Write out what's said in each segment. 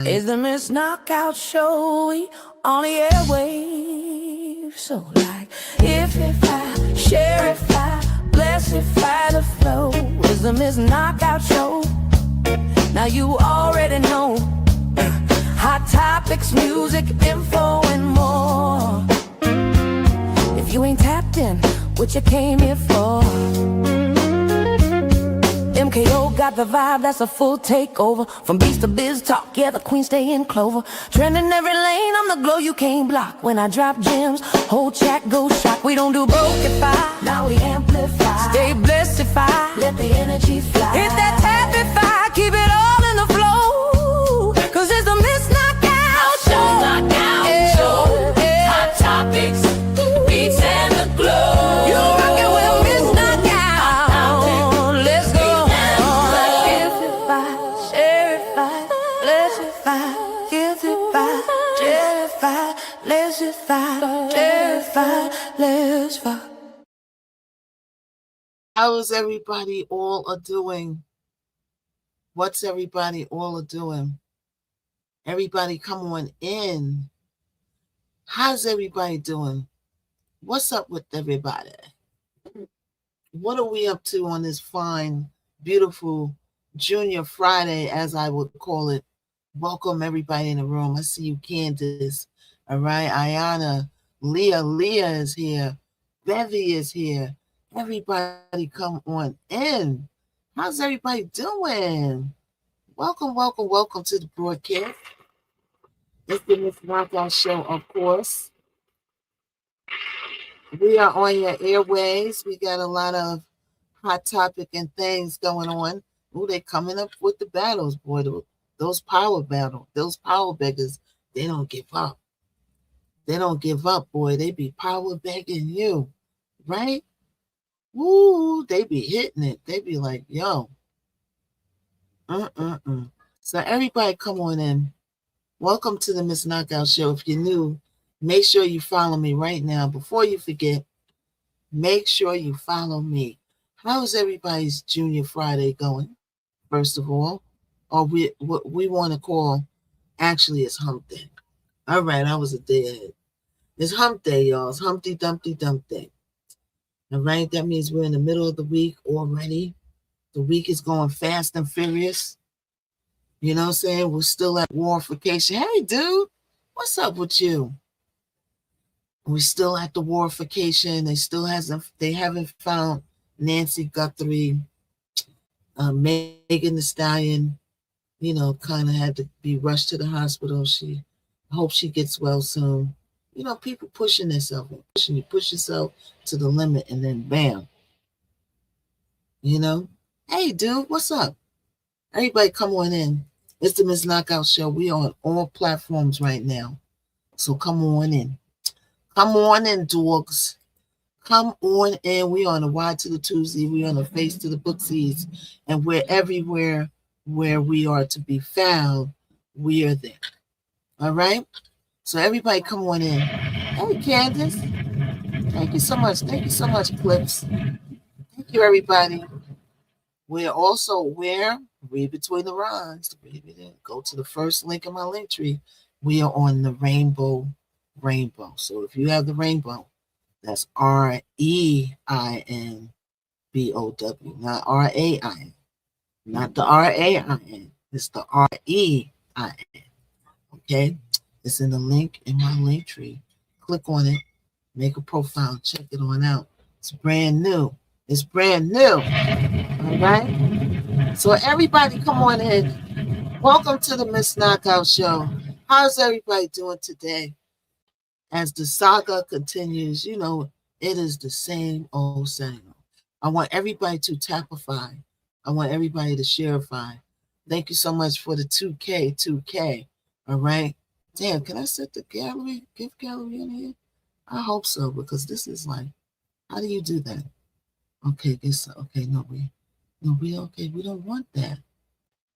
It's the Missknockout show, we on the airwaves. So like, if I, share if I, bless if I the flow. It's the Missknockout show, now you already know. Hot topics, music, info, and more. If you ain't tapped in, what you came here for? MKO got the vibe, that's a full takeover. From beats to biz talk, yeah, the queen stay in clover. Trending every lane, I'm the glow you can't block. When I drop gems, whole chat goes shock. We don't do brokeify, now we amplify. Stay blessed if I let the energy fly. Hit that tapify, keep it all in the flow. Cause it's the Missknockout show. Knockout show, hot topics, beats and the glow. You rockin' with How is everybody all a doing? What's everybody all a doing? Everybody come on in. How's everybody doing? What's up with everybody? What are we up to on this fine, beautiful Junior Friday, as I would call it? Welcome everybody in the room. I see you, Candace. All right, Ayana, Leah is here. Bevy is here. Everybody come on in. How's everybody doing? Welcome to the broadcast. It's the Missknockout show, of course. We are on your airways. We got a lot of hot topic and things going on. Ooh, they coming up with the battles, boy. Those power battles, those power beggars, they don't give up. They don't give up, boy. They be power begging you, right? Woo, they be hitting it. They be like, yo. So everybody come on in. Welcome to the Missknockout show. If you're new, make sure you follow me right now. Before you forget, make sure you follow me. How's everybody's Junior Friday going, first of all? Or what we want to call, actually, it's hump day. All right, I was a day ahead. It's hump day, y'all. It's Humpty Dumpty Dump Day. All right, that means we're in the middle of the week already. The week is going fast and furious. You know what I'm saying? We're still at warification. Hey, dude, what's up with you? We're still at the warification. They haven't found Nancy Guthrie. Megan Thee Stallion, you know, kind of had to be rushed to the hospital. I hope she gets well soon. You know, people pushing themselves. You push yourself to the limit and then bam. You know? Hey, dude, what's up? Everybody come on in. It's the Missknockout show. We are on all platforms right now. So come on in. Come on in, dogs. Come on in. We on the Y to the Tuesday. We on the Face to the Booksies. And we're everywhere where we are to be found. We are there. All right? So everybody come on in. Hey, Candace. Thank you so much. Thank you so much, Clips. Thank you, everybody. We're also where? Read between the lines. Go to the first link in my link tree. We are on the rainbow. So if you have the rainbow, that's REINBOW, not RAIN. Not the RAIN. It's the REIN. Okay? It's in the link in my link tree. Click on it. Make a profile. Check it on out. It's brand new. It's brand new. All right? So everybody come on in. Welcome to the Missknockout show. How's everybody doing today? As the saga continues, you know, it is the same old same. I want everybody to tapify. I want everybody to shareify. Thank you so much for the 2K. All right? Damn, can I set the gift gallery in here? I hope so, because this is like, how do you do that? Okay, we don't want that.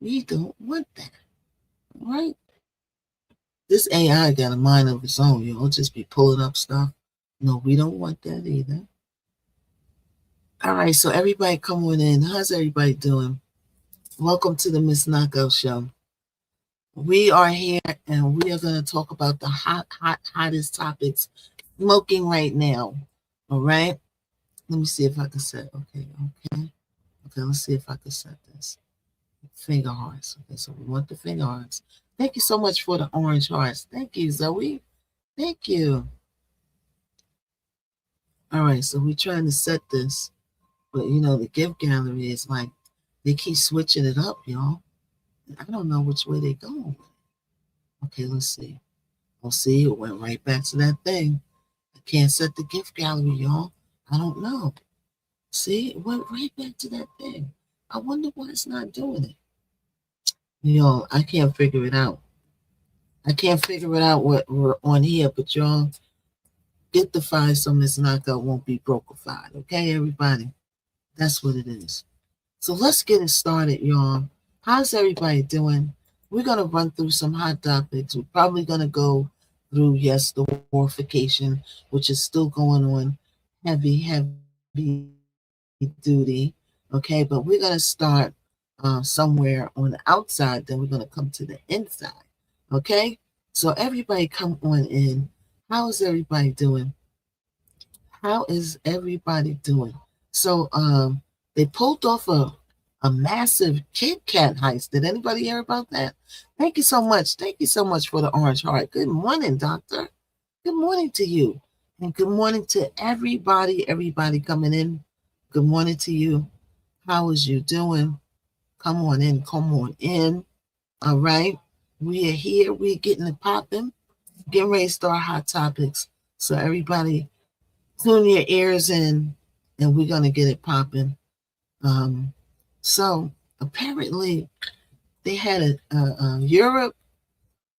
We don't want that. All right? This AI got a mind of its own. You'll just be pulling up stuff. No, we don't want that either. All right, so everybody come on in. How's everybody doing? Welcome to the Missknockout show. We are here and we are going to talk about the hottest topics smoking right now. All right. Let me see if I can set. Okay. Let's see if I can set this. Finger hearts. Okay. So we want the finger hearts. Thank you so much for the orange hearts. Thank you, Zoe. Thank you. All right. So we're trying to set this. But, the gift gallery is like, they keep switching it up, y'all. I don't know which way they're going. Okay, let's see. We'll see. It went right back to that thing. I can't set the gift gallery, y'all. I don't know. See, it went right back to that thing. I wonder why it's not doing it. I can't figure it out. I can't figure it out what we're on here, but y'all get the file so Missknockout won't be brokified. Okay, everybody? That's what it is. So let's get it started, y'all. How's everybody doing? We're going to run through some hot topics. We're probably going to go through, yes, the warfication, which is still going on, heavy duty. Okay, but we're going to start somewhere on the outside, then we're going to come to the inside. Okay, so everybody come on in. How is everybody doing? How is everybody doing? So they pulled off a massive Kit Kat heist. Did anybody hear about that? Thank you so much. Thank you so much for the orange heart. Good morning, doctor. Good morning to you. And good morning to everybody coming in. Good morning to you. How is you doing? Come on in. Come on in. All right. We are here. We're getting it popping. Getting ready to start hot topics. So everybody tune your ears in and we're going to get it popping. So apparently they had the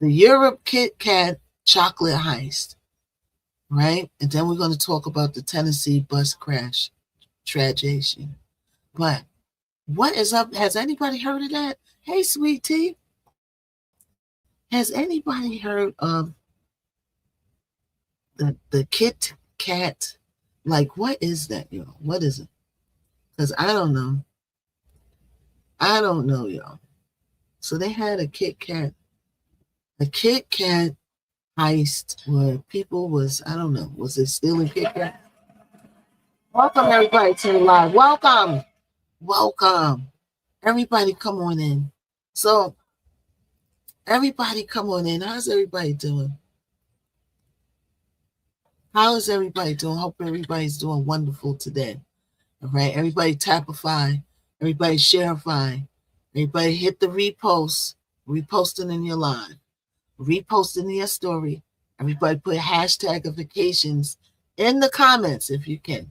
Europe Kit Kat chocolate heist, right? And then we're going to talk about the Tennessee bus crash tragedy. But what is up? Has anybody heard of that? Hey, sweet tea. Has anybody heard of the Kit Kat? Like, what is that, y'all? What is it? Because I don't know. I don't know, y'all. So they had a Kit Kat heist where people was, I don't know, was it stealing Kit Kat? Welcome everybody to the live. Welcome. Everybody come on in. So everybody come on in. How's everybody doing? How is everybody doing? Hope everybody's doing wonderful today. All right, everybody tapify, everybody shareify, everybody hit the reposting in your live, reposting in your story. Everybody put hashtagifications in the comments if you can.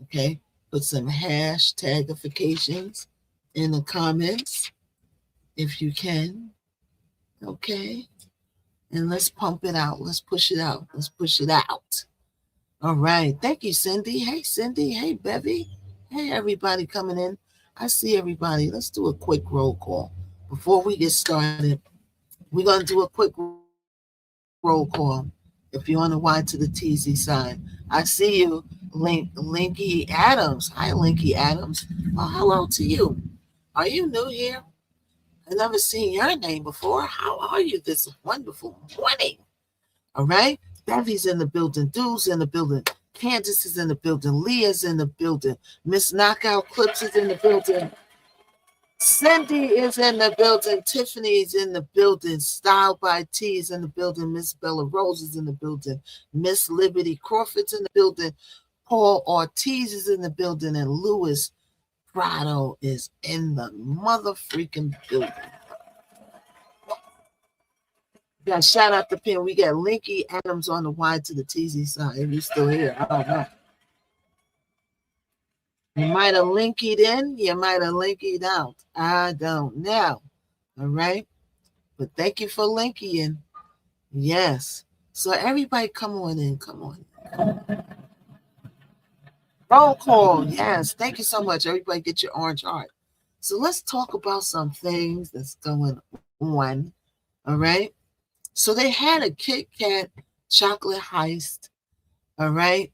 Okay, put some hashtagifications in the comments if you can. Okay, and let's pump it out. Let's push it out. Let's push it out. All right. Thank you, Cindy. Hey, Cindy. Hey, Bevy. Hey, everybody coming in. I see everybody. Let's do a quick roll call. Before we get started, we're going to do a quick roll call. If you're on the Y to the TZ side, I see you, Linky Adams. Hi, Linky Adams. Oh, hello to you. Are you new here? I've never seen your name before. How are you this wonderful morning? All right. Bevy's in the building. Dude's in the building. Candace is in the building. Leah's in the building. Missknockout Clips is in the building. Cindy is in the building. Tiffany's in the building. Style by T is in the building. Miss Bella Rose is in the building. Miss Liberty Crawford's in the building. Paul Ortiz is in the building. And Louis Prado is in the mother freaking building. Got shout out to Pin. We got Linky Adams on the Y to the TZ side. If he's still here, I don't know. You might have linked in, you might have linked out. I don't know. All right. But thank you for linking in. Yes. So everybody come on in. Come on. Roll call. Yes. Thank you so much. Everybody get your orange heart. So let's talk about some things that's going on. All right. So they had a Kit Kat chocolate heist. All right.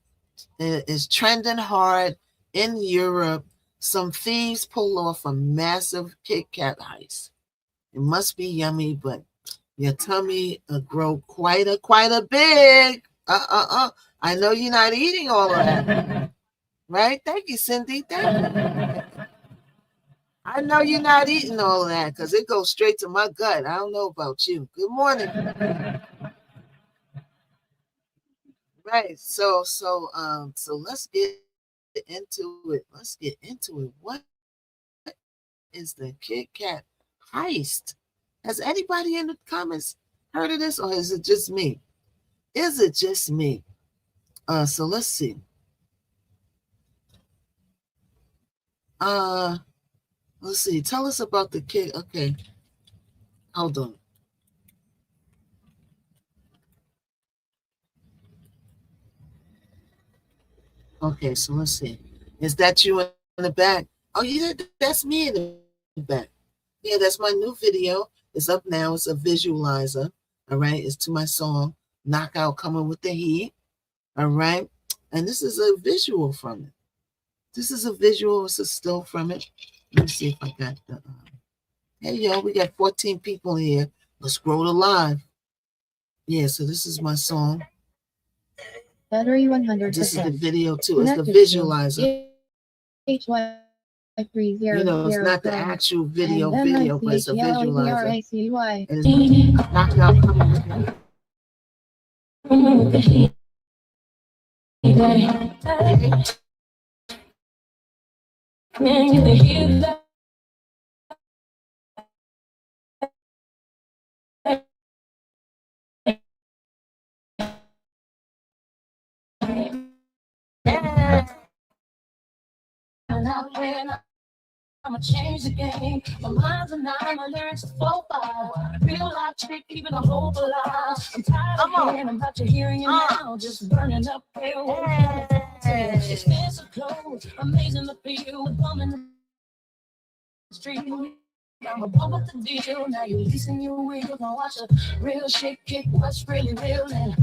It's trending hard in Europe. Some thieves pull off a massive Kit Kat heist. It must be yummy, but Your tummy grow quite a big. I know you're not eating all of that. Right? Thank you, Cindy. Thank you. I know you're not eating all of that because it goes straight to my gut. I don't know about you. Good morning. Right. So let's get into it. Let's get into it. What is the Kit Kat heist? Has anybody in the comments heard of this, or is it just me? Is it just me? So let's see. Let's see. Tell us about the Kit. Okay. Hold on. Okay, so let's see. Is that you in the back? Oh, yeah, that's me in the back. Yeah, that's my new video. It's up now. It's a visualizer. All right. It's to my song, Knockout Coming with the Heat. All right. And this is a visual from it. This is a visual. It's a still from it. Let me see if I got the. Hey, yo, we got 14 people here. Let's grow the live. Yeah, so this is my song. Battery 100%. This is the video too. It's the visualizer. You know, it's not the actual video, but it's a visualizer. And it's Knockout Coming with the Heat. I'ma change the game. My mind's a nine, my lyrics are 4-5. Real life chick, keeping a hope alive. I'm tired of hearing about you hearing it now. Just burning up here. Expensive clothes, amazing to feel. The bum in the street. I'm above with the deal. Now you're leasing your wheels. Now watch a real shit kick what's really real. And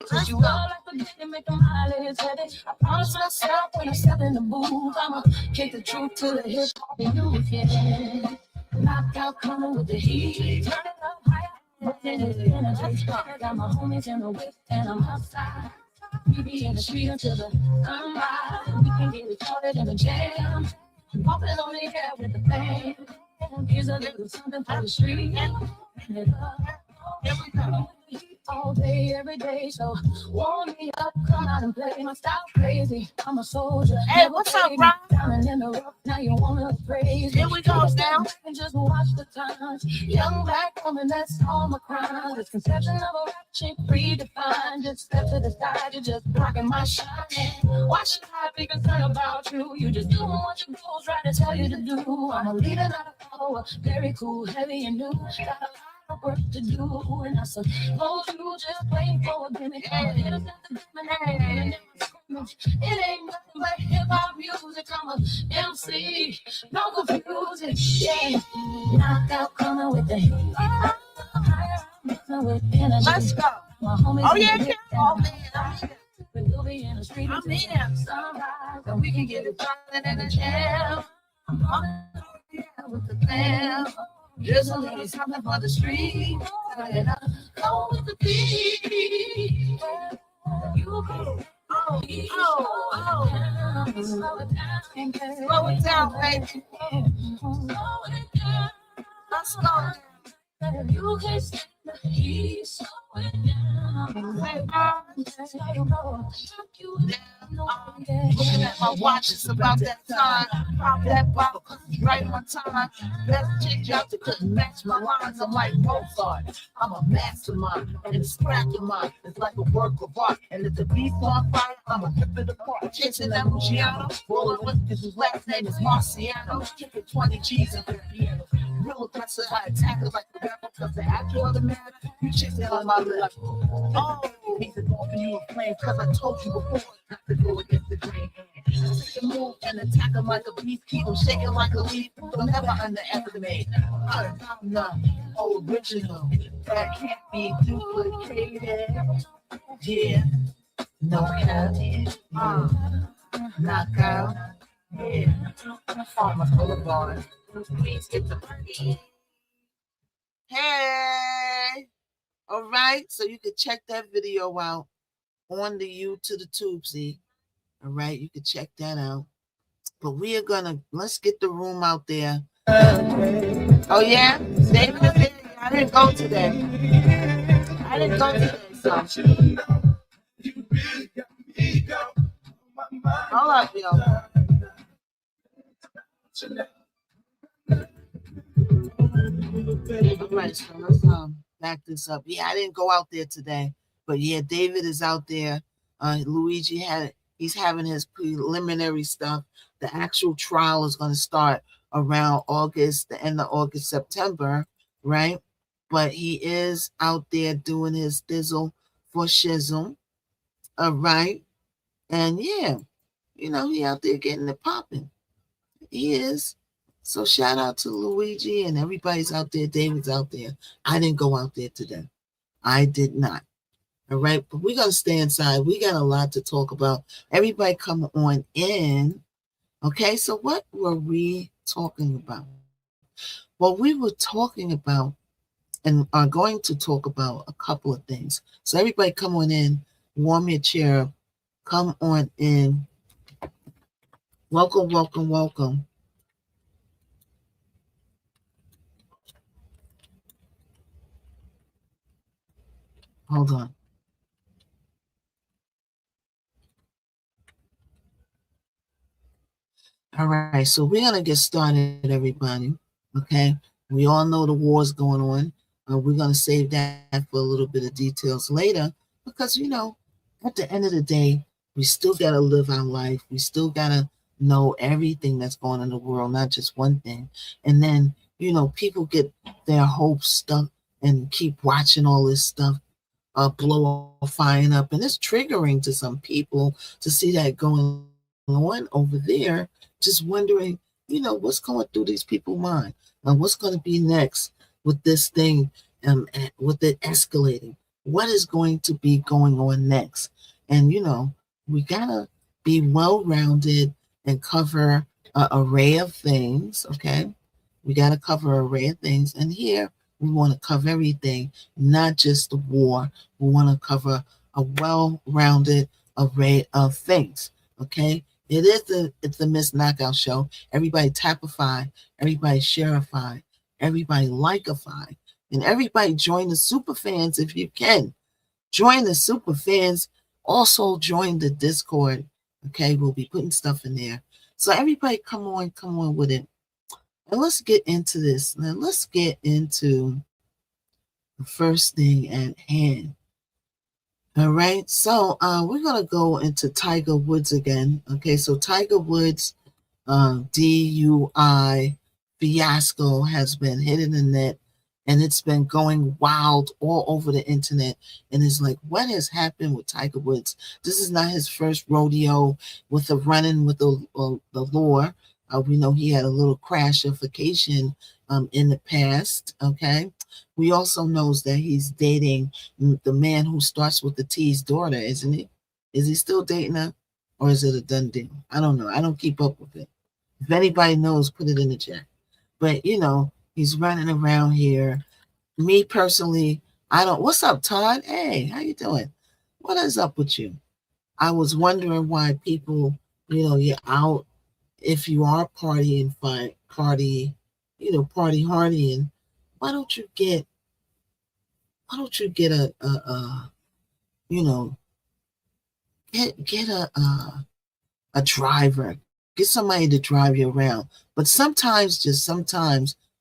cause you all like the dick and make them eyelids heavy. I promise myself when I step in the booth, I'ma kick the truth to the hip hop and you yeah. Knockout coming with the heat. Turn it up higher. I got my homies in the whip and I'm outside. We be in the street until the sunrise. We can get it started in the jam. Popping on the air with the band. Here's a little something for the street. And it up. Here we go. All day, every day. So warm me up, come out and play. My style crazy. I'm a soldier. Hey, what's up, bro? Down and in the rough, now you wanna praise. Here we go now. And just watch the times. Young black woman, that's all my crime. This conception of a rap chick predefined. Just step to the side, you're just blocking my shine. Why should I be concerned about you? You just doing what your goals right to tell you to do. I'm a leader, not a follower. Very cool, heavy and new. Got a lot of work to do, and I suppose you just playing for a gimmick. It ain't nothing but hip hop music. I'm a MC, no confusion. Yeah, knockout coming with the heat. Let's go. Oh yeah, Kim. Oh man, We'll be in the street. I'm here. Sunrise, and we can get it started in the jam. I'm on with the fam. Just a little something for the street. Go with the beat. You go. Oh. Slow it down. Slow it down, baby. Slow it down. Let's go. You can't stand the heat. Slow it down. Looking at my watch, it's about that time. Pop that bottle, cause it's right on time. Best chick out there couldn't match my lines. I'm like Mozart, I'm a mastermind. And it's cracking mine, it's like a work of art. And if the beat's on fire, I'ma rip it apart. Chasing that Luciano, rolling with this whose last name is Marciano. Kicking 20 G's in the piano. Real aggressive, I attack it like the rapper, cause the actor of the man, you chasing on my left. Oh, he's involving you in flame, cause I told you before, not to go against the grain. Take a move and attack him like a beast, keep him shaking like a leaf, don't never underestimate. I'm not original, that can't be duplicated. Yeah, no cap, knockout, yeah, Farmers Boulevard. Please get the money. Hey. All right. So you can check that video out on the U to the Tubesy. All right. You can check that out. But we are gonna let's get the room out there. Oh yeah? David is there. I didn't go today. I didn't go today, so hold up, yo. All right, so let's back this up. Yeah, I didn't go out there today, but yeah, David is out there. Luigi he's having his preliminary stuff. The actual trial is going to start around August, the end of August, September, right? But he is out there doing his thizzle for shizzle, all right? And yeah, he out there getting it popping. He is. So shout out to Luigi and everybody's out there. David's out there. I didn't go out there today. I did not. All right. But we're going to stay inside. We got a lot to talk about. Everybody come on in. Okay. So what were we talking about? Well, we were talking about and are going to talk about a couple of things. So everybody come on in. Warm your chair. Come on in. Welcome, welcome, welcome. Hold on. All right, so we're going to get started, everybody. Okay, we all know the war's going on. We're going to save that for a little bit of details later because, at the end of the day, we still got to live our life. We still got to know everything that's going on in the world, not just one thing. And then, people get their hopes stuck and keep watching all this stuff blow flying up. And it's triggering to some people to see that going on over there, just wondering, what's going through these people's mind and what's going to be next with this thing, with it escalating. What is going to be going on next? And, we got to be well-rounded and cover an array of things, okay? We got to cover an array of things. And here, we want to cover everything, not just the war. We want to cover a well-rounded array of things, okay? It's the Missknockout show. Everybody tapify, everybody shareify, everybody likeify, and everybody join the super fans if you can. Join the super fans. Also join the Discord. Okay, we'll be putting stuff in there. So everybody come on with it. And let's get into this. Now let's get into the first thing at hand. All right, so we're going to go into Tiger Woods again. Okay, so Tiger Woods DUI fiasco has been hitting the net, and it's been going wild all over the internet. And it's like, what has happened with Tiger Woods? This is not his first rodeo with the running with the law. We know he had a little crashification in the past. Okay, we also knows that he's dating the man who starts with the T's daughter, isn't he? Is he still dating her, or is it a done deal? I don't know. I don't keep up with it. If anybody knows, put it in the chat. But he's running around here. Me personally, I don't. What's up, Todd? Hey, how you doing? What is up with you? I was wondering why people, you're out. If you are partying, party hardying, why don't you get get a driver, get somebody to drive you around. But sometimes,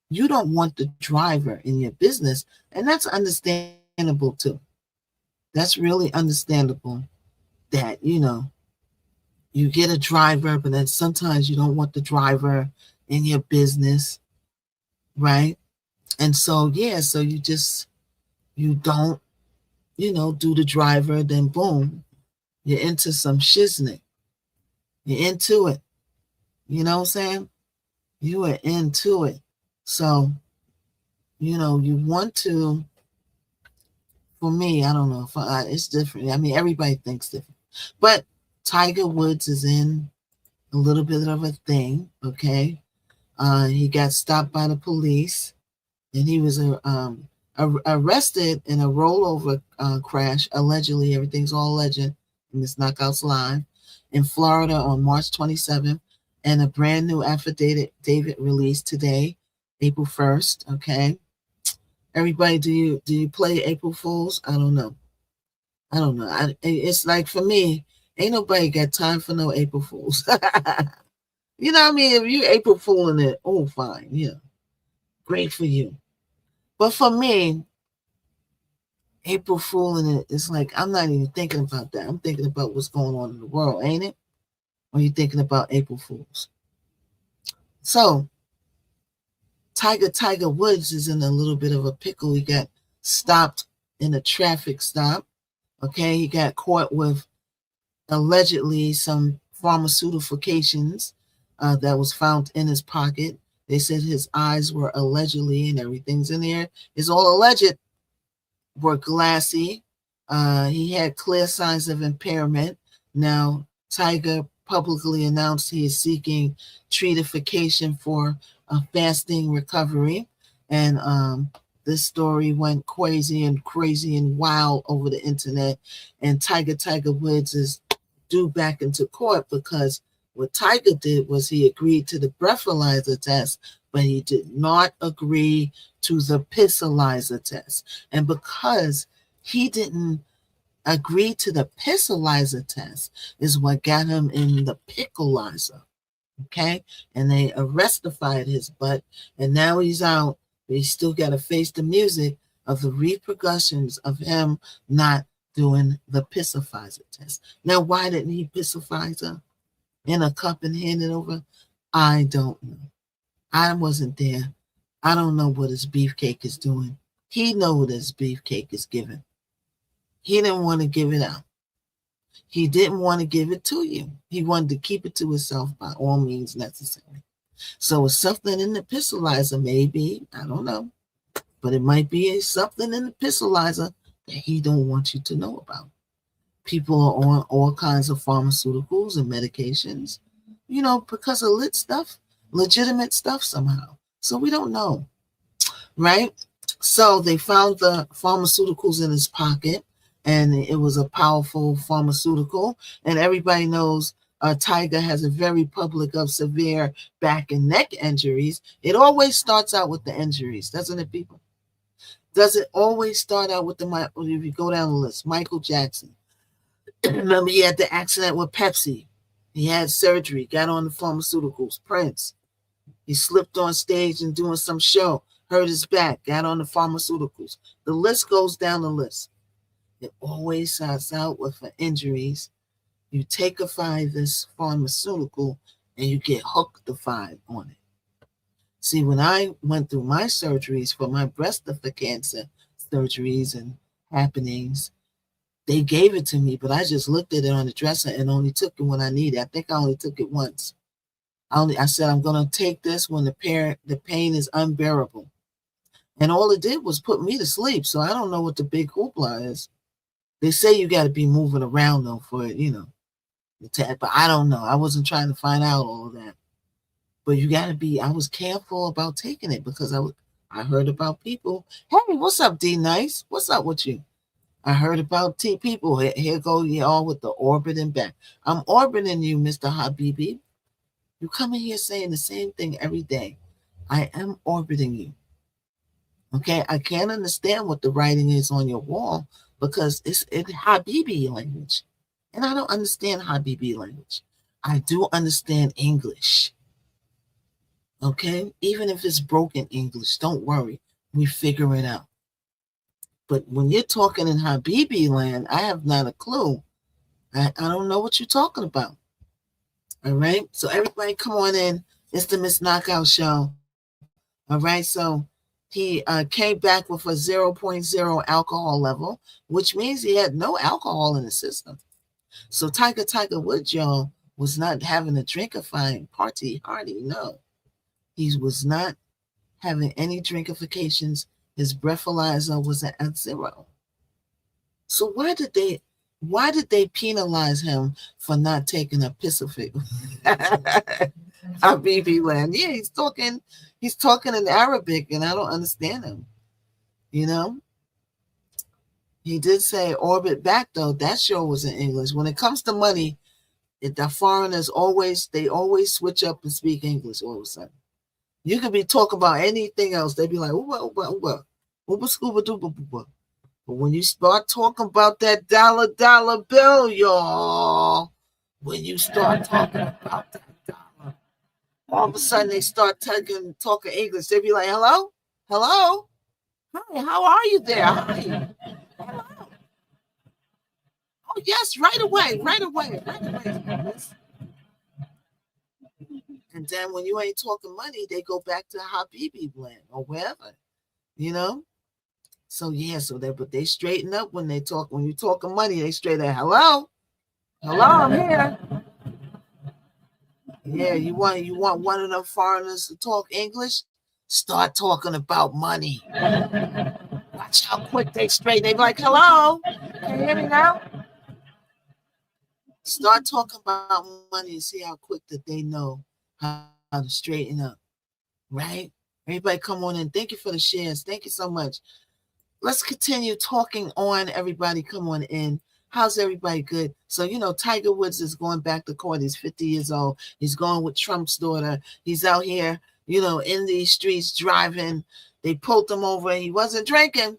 you don't want the driver in your business, and that's understandable too. That's really understandable that you get a driver, but then sometimes you don't want the driver in your business, right? And so so you don't do the driver, then boom, you're into some shiznick. You're into it. You know what I'm saying? You are into it. So, you want to, for me, I don't know, it's different. I mean, everybody thinks different. But Tiger Woods is in a little bit of a thing, okay? He got stopped by the police, and he was arrested in a rollover crash. Allegedly, everything's all alleged in Missknockout's live in Florida on March 27th, and a brand new affidavit released today, April 1st. Okay, everybody, do you play April Fools? I don't know. It's like, for me, ain't nobody got time for no April Fools. You know what I mean? If you April Fooling it, oh, fine, yeah, great for you. But for me, April Fooling it, it's like, I'm not even thinking about that. I'm thinking about what's going on in the world, ain't it? Or are you thinking about April Fools? So, Tiger Woods is in a little bit of a pickle. He got stopped in a traffic stop. Okay, he got caught with allegedly some pharmaceutications that was found in his pocket. They said his eyes were allegedly, and everything's in there, it's all alleged, were glassy. He had clear signs of impairment. Now, Tiger publicly announced he is seeking treatification for a fasting recovery. And this story went crazy and wild over the internet. And Tiger Woods is due back into court because what Tiger did was he agreed to the breathalyzer test, but he did not agree to the pissalyzer test. And because he didn't agree to the pissalyzer test is what got him in the pickleizer. Okay? And they arrestified his butt, and now he's out, but he's still got to face the music of the repercussions of him not doing the pissalyzer test. Now, why didn't he pissalyzer in a cup and hand it over? I don't know. I wasn't there. I don't know what his beefcake is doing. He knows what his beefcake is giving. He didn't want to give it out. He didn't want to give it to you. He wanted to keep it to himself by all means necessary. So it's something in the pissalyzer, maybe, I don't know, but it might be something in the pissalyzer that he don't want you to know about. People are on all kinds of pharmaceuticals and medications, because of legitimate stuff somehow. So we don't know, right? So they found the pharmaceuticals in his pocket, and it was a powerful pharmaceutical. And everybody knows Tiger has a very public of severe back and neck injuries. It always starts out with the injuries, doesn't it, people? Does it always start out with if you go down the list, Michael Jackson. Remember, he had the accident with Pepsi. He had surgery, got on the pharmaceuticals. Prince, he slipped on stage and doing some show, hurt his back, got on the pharmaceuticals. The list goes down the list. It always starts out with injuries. You take-ify this pharmaceutical and you get hooked-ified on it. See, when I went through my surgeries for my breast cancer surgeries and happenings, they gave it to me, but I just looked at it on the dresser and only took it when I needed it. I think I only took it once. I said, I'm going to take this when the pain is unbearable. And all it did was put me to sleep. So I don't know what the big hoopla is. They say you got to be moving around, though, for it, but I don't know. I wasn't trying to find out all of that. But you got to be, I was careful about taking it because I heard about people. Hey, what's up, D Nice? What's up with you? I heard about people. Here go y'all with the orbiting back. I'm orbiting you, Mr. Habibi. You come in here saying the same thing every day. I am orbiting you. Okay, I can't understand what the writing is on your wall because it's in Habibi language. And I don't understand Habibi language. I do understand English. Okay, even if it's broken English, don't worry. We figure it out. But when you're talking in Habibi land, I have not a clue. I don't know what you're talking about. All right. So everybody come on in. It's the Missknockout show. All right. So he came back with a 0.0 alcohol level, which means he had no alcohol in the system. So Tiger Woods, y'all, was not having a drinkifying party hardy. No, he was not having any drinkifications. His breathalyzer was at 0. So why did they penalize him for not taking a pissalyzer? Habibi land. Yeah, he's talking in Arabic, and I don't understand him. You know, he did say orbit back though. That show was in English. When it comes to money, the foreigners always switch up and speak English all of a sudden. You could be talking about anything else. They'd be like, uba, scuba, duba, buba. But when you start talking about that dollar bill, y'all, when you start talking about that dollar, all of a sudden they start talking English. They'd be like, hello? Hi, how are you there? Hi. Hello. Oh, yes, right away. And then when you ain't talking money, they go back to Habibi land or wherever, you know? So yeah, but they straighten up when they talk. When you talking money, they straight up, hello, I'm here. Yeah, you want one of them foreigners to talk English? Start talking about money. Watch how quick they straighten. They be like, hello, can you hear me now? Start talking about money and see how quick that they know how to straighten up, right? Everybody come on in. Thank you for the shares. Thank you so much. Let's continue talking on. Everybody come on in. How's everybody good? So, Tiger Woods is going back to court. He's 50 years old. He's going with Trump's daughter. He's out here, in these streets driving. They pulled him over. He wasn't drinking.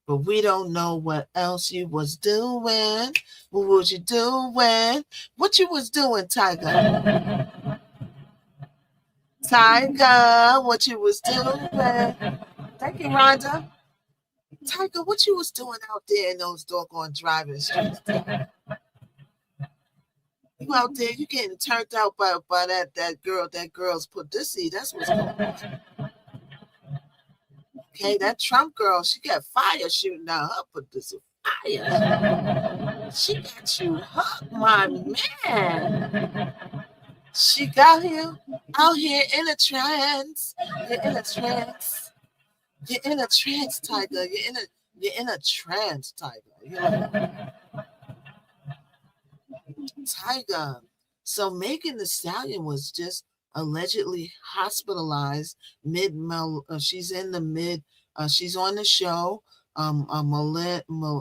But we don't know what else you was doing. What was you doing? What you was doing, Tiger? Tiger, what you was doing? Thank you, Rhonda. Tiger, what you was doing out there in those doggone driving streets? You out there, you getting turned out by that girl's pussy. That's what's going on. Okay, that Trump girl, she got fire shooting out her pussy. Fire. She got you hooked, my man. She got you out here in a trance. You're in a trance. You're in a trance, Tiger. You're in a trance, Tiger. Tiger. So Megan Thee Stallion was just allegedly hospitalized she's in the mid. She's on the show,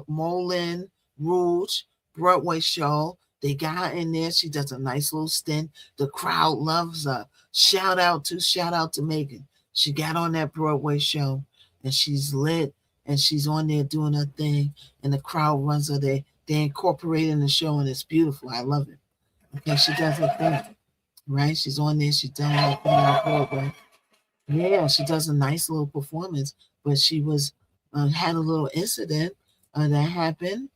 Moulin Rouge Broadway show. They got her in there. She does a nice little stint. The crowd loves her. Shout out to Megan. She got on that Broadway show and she's lit and she's on there doing her thing and the crowd runs her. They incorporate in the show and it's beautiful. I love it. Okay, she does her thing, right? She's on there. She's done her thing on Broadway. Yeah, she does a nice little performance, but she was had a little incident that happened.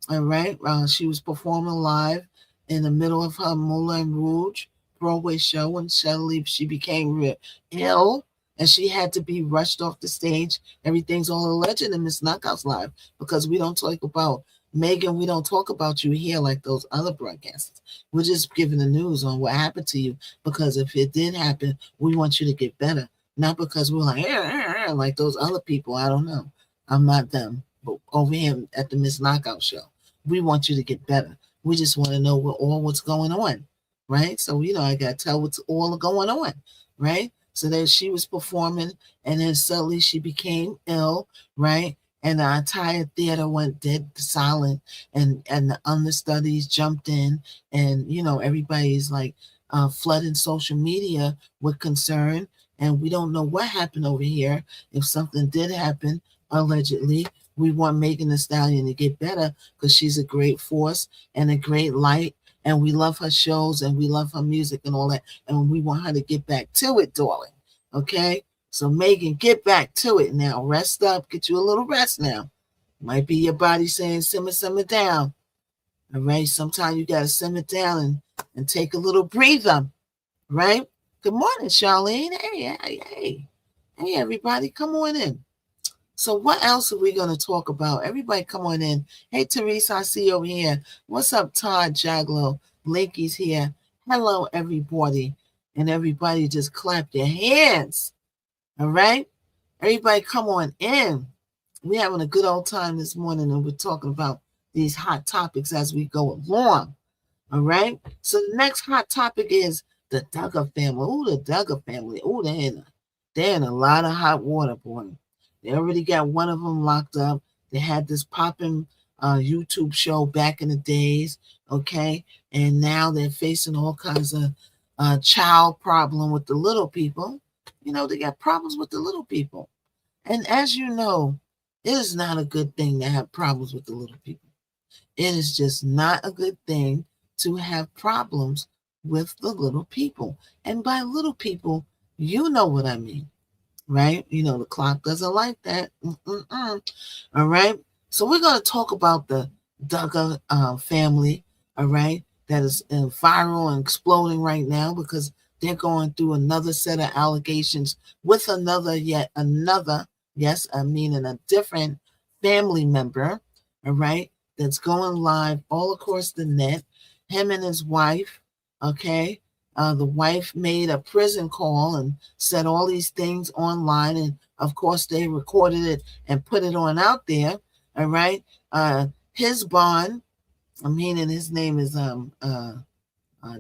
All right, she was performing live in the middle of her Moulin Rouge Broadway show, and suddenly she became real ill, and she had to be rushed off the stage. Everything's all alleged in Missknockout's live because we don't talk about Megan. We don't talk about you here like those other broadcasters. We're just giving the news on what happened to you because if it did happen, we want you to get better, not because we're like those other people. I don't know. I'm not them. But over here at the Missknockout show, we want you to get better. We just want to know what's going on, right? So, I got to tell what's all going on, right? So that she was performing and then suddenly she became ill, right? And the entire theater went dead silent and the understudies jumped in and, everybody's like flooding social media with concern. And we don't know what happened over here. If something did happen, allegedly, we want Megan Thee Stallion to get better because she's a great force and a great light. And we love her shows and we love her music and all that. And we want her to get back to it, darling. Okay? So Megan, get back to it now. Rest up. Get you a little rest now. Might be your body saying simmer down. All right? Sometimes you got to simmer down and take a little breather. Right? Good morning, Charlene. Hey, everybody. Come on in. So what else are we going to talk about? Everybody come on in. Hey, Teresa, I see you over here. What's up, Todd Jaglow? Linky's here. Hello, everybody. And everybody just clap your hands. All right? Everybody come on in. We're having a good old time this morning, and we're talking about these hot topics as we go along. All right? So the next hot topic is The Duggar family. Oh, the Duggar family. Oh, they're in a lot of hot water, boy. They already got one of them locked up. They had this popping YouTube show back in the days, okay? And now they're facing all kinds of child problem with the little people. You know, they got problems with the little people. And as you know, it is not a good thing to have problems with the little people. It is just not a good thing to have problems with the little people. And by little people, you know what I mean, right? You know, the clock doesn't like that. All right. So we're going to talk about the Duggar family, all right, that is viral and exploding right now because they're going through another set of allegations with yet another, yes, I mean, in a different family member, all right, that's going live all across the net. Him and his wife, okay. The wife made a prison call and said all these things online. And of course, they recorded it and put it on out there. All right. His bond, I mean, and his name is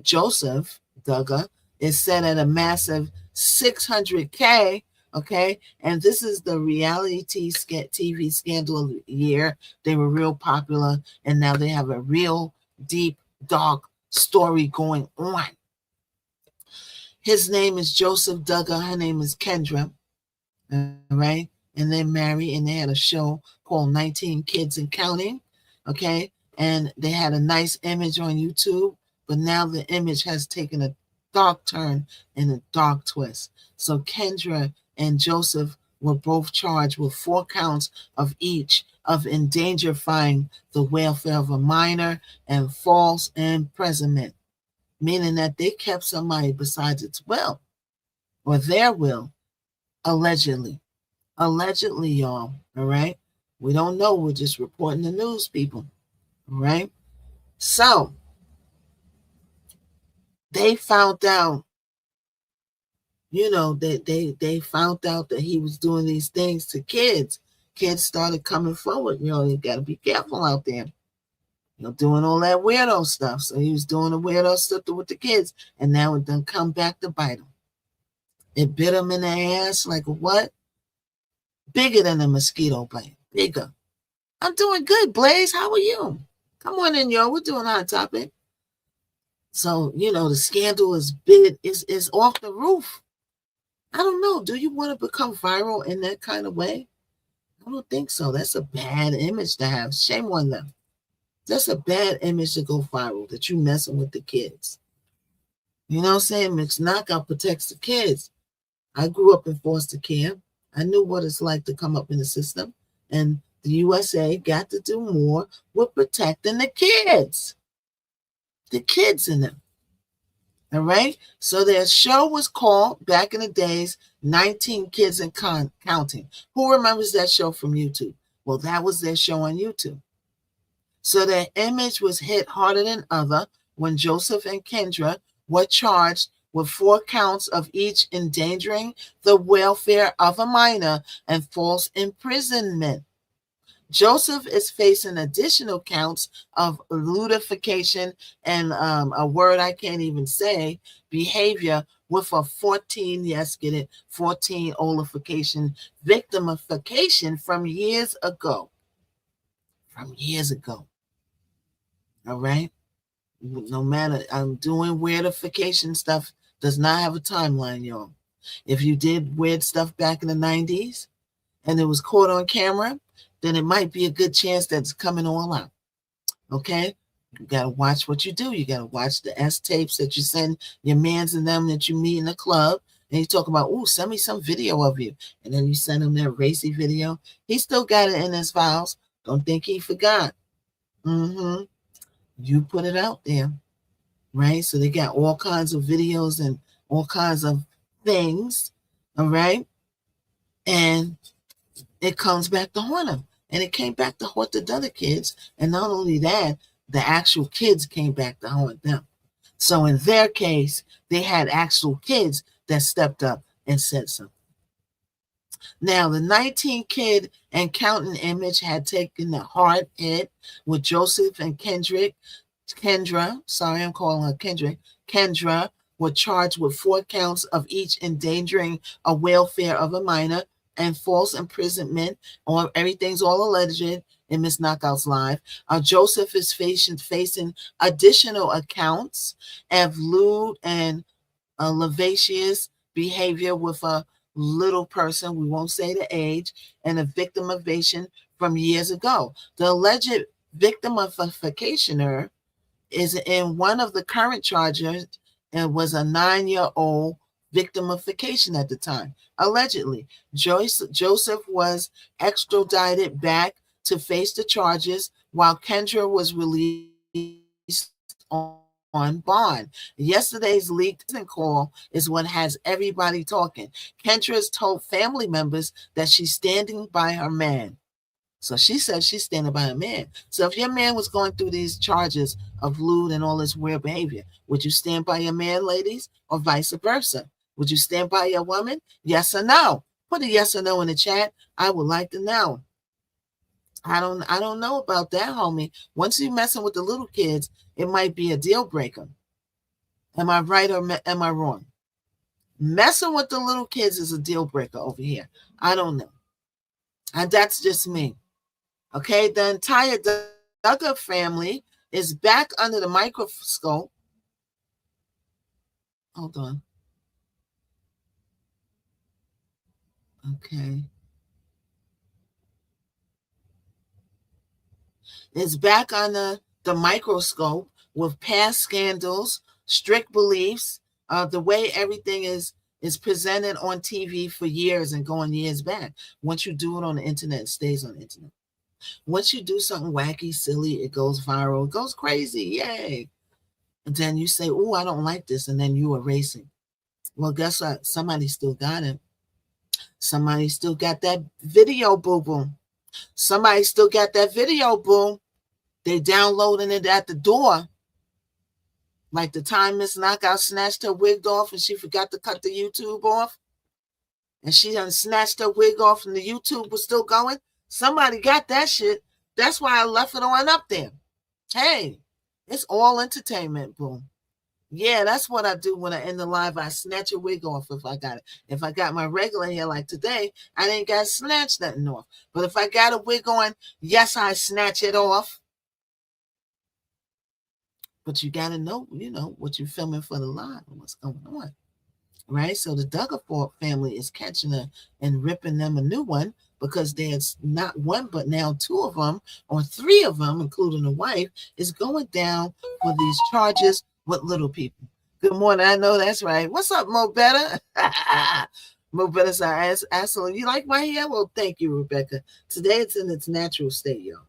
Joseph Duggar, is set at a massive $600K. Okay. And this is the reality TV scandal of the year. They were real popular. And now they have a real deep, dark story going on. His name is Joseph Duggar. Her name is Kendra. All right. And they're married and they had a show called 19 Kids and Counting. Okay. And they had a nice image on YouTube, but now the image has taken a dark turn and a dark twist. So Kendra and Joseph were both charged with 4 counts of each of endangering the welfare of a minor and false imprisonment, meaning that they kept somebody besides its will or their will, allegedly. Allegedly, y'all, all right? We don't know. We're just reporting the news, people, all right? So, they found out, you know, they found out that he was doing these things to kids. Kids started coming forward. You know, you got to be careful out there. You know, doing all that weirdo stuff. So he was doing the weirdo stuff with the kids, and now it done come back to bite him. It bit him in the ass like what? Bigger than a mosquito bite. Bigger. I'm doing good, Blaze. How are you? Come on in, yo. We're doing Hot Topic. So, you know, the scandal is big. Is off the roof. I don't know. Do you want to become viral in that kind of way? I don't think so. That's a bad image to have. Shame on them. That's a bad image to go viral, that you messing with the kids. You know what I'm saying? Missknockout protects the kids. I grew up in foster care. I knew what it's like to come up in the system. And the USA got to do more with protecting the kids. The kids in them. All right? So their show was called, back in the days, 19 Kids and Counting. Who remembers that show from YouTube? Well, that was their show on YouTube. So their image was hit harder than other when Joseph and Kendra were charged with 4 counts of each endangering the welfare of a minor and false imprisonment. Joseph is facing additional counts of ludification and a word I can't even say, behavior with a 14, yes, get it, 14 olification, victimification from years ago. From years ago. All right? No matter, I'm doing weirdification stuff, does not have a timeline, y'all. If you did weird stuff back in the 90s and it was caught on camera, then it might be a good chance that it's coming all out. Okay? You got to watch what you do. You got to watch the S tapes that you send your mans and them that you meet in the club. And you talk about, oh, send me some video of you. And then you send him that racy video. He still got it in his files. Don't think he forgot. You put it out there, right? So they got all kinds of videos and all kinds of things, all right? And it comes back to haunt them. And it came back to haunt the other kids. And not only that, the actual kids came back to haunt them. So in their case, they had actual kids that stepped up and said something. Now, the 19 Kid and Counting image had taken the hard hit with Joseph and Kendra, sorry, I'm calling her Kendra were charged with 4 counts of each endangering a welfare of a minor and false imprisonment, or everything's all alleged in Missknockout's life. Joseph is facing additional accounts of lewd and lascivious behavior with a little person, we won't say the age, and a victimization from years ago. The alleged victimificationer is in one of the current charges and was a 9-year-old victimification at the time. Allegedly, Joseph was extradited back to face the charges while Kendra was released on bond. Yesterday's leaked call is what has everybody talking. Kendra's told family members that she's standing by her man. So she said she's standing by her man. So if your man was going through these charges of lewd and all this weird behavior, would you stand by your man, ladies, or vice versa? Would you stand by your woman? Yes or no? Put a yes or no in the chat. I would like to know. I don't know about that, homie. Once you're messing with the little kids, it might be a deal breaker. Am I right or am I wrong? Messing with the little kids is a deal breaker over here. I don't know. And that's just me. Okay, the entire Duggar family is back under the microscope. Hold on. Okay. It's back under the microscope with past scandals, strict beliefs, the way everything is presented on TV for years and going years back. Once you do it on the internet, it stays on the internet. Once you do something wacky, silly, it goes viral, it goes crazy, yay. And then you say, oh, I don't like this, and then you erase it. Well, guess what? Somebody still got it. Somebody still got that video, boo-boo. Somebody still got that video, boo. They downloading it at the door. Like the time Missknockout snatched her wig off and she forgot to cut the YouTube off. And she done snatched her wig off and the YouTube was still going. Somebody got that shit. That's why I left it on up there. Hey, it's all entertainment, boom. Yeah, that's what I do when I end the live. I snatch a wig off if I got it. If I got my regular hair like today, I didn't got to snatch nothing off. But if I got a wig on, yes, I snatch it off. But you got to know, what you're filming for the live and what's going on. Right? So the Duggar family is catching her and ripping them a new one because there's not one, but now 2 of them or 3 of them, including the wife, is going down for these charges with little people. Good morning. I know that's right. What's up, Mo Better? Mo Better said, absolutely. You like my hair? Well, thank you, Rebecca. Today it's in its natural state, y'all.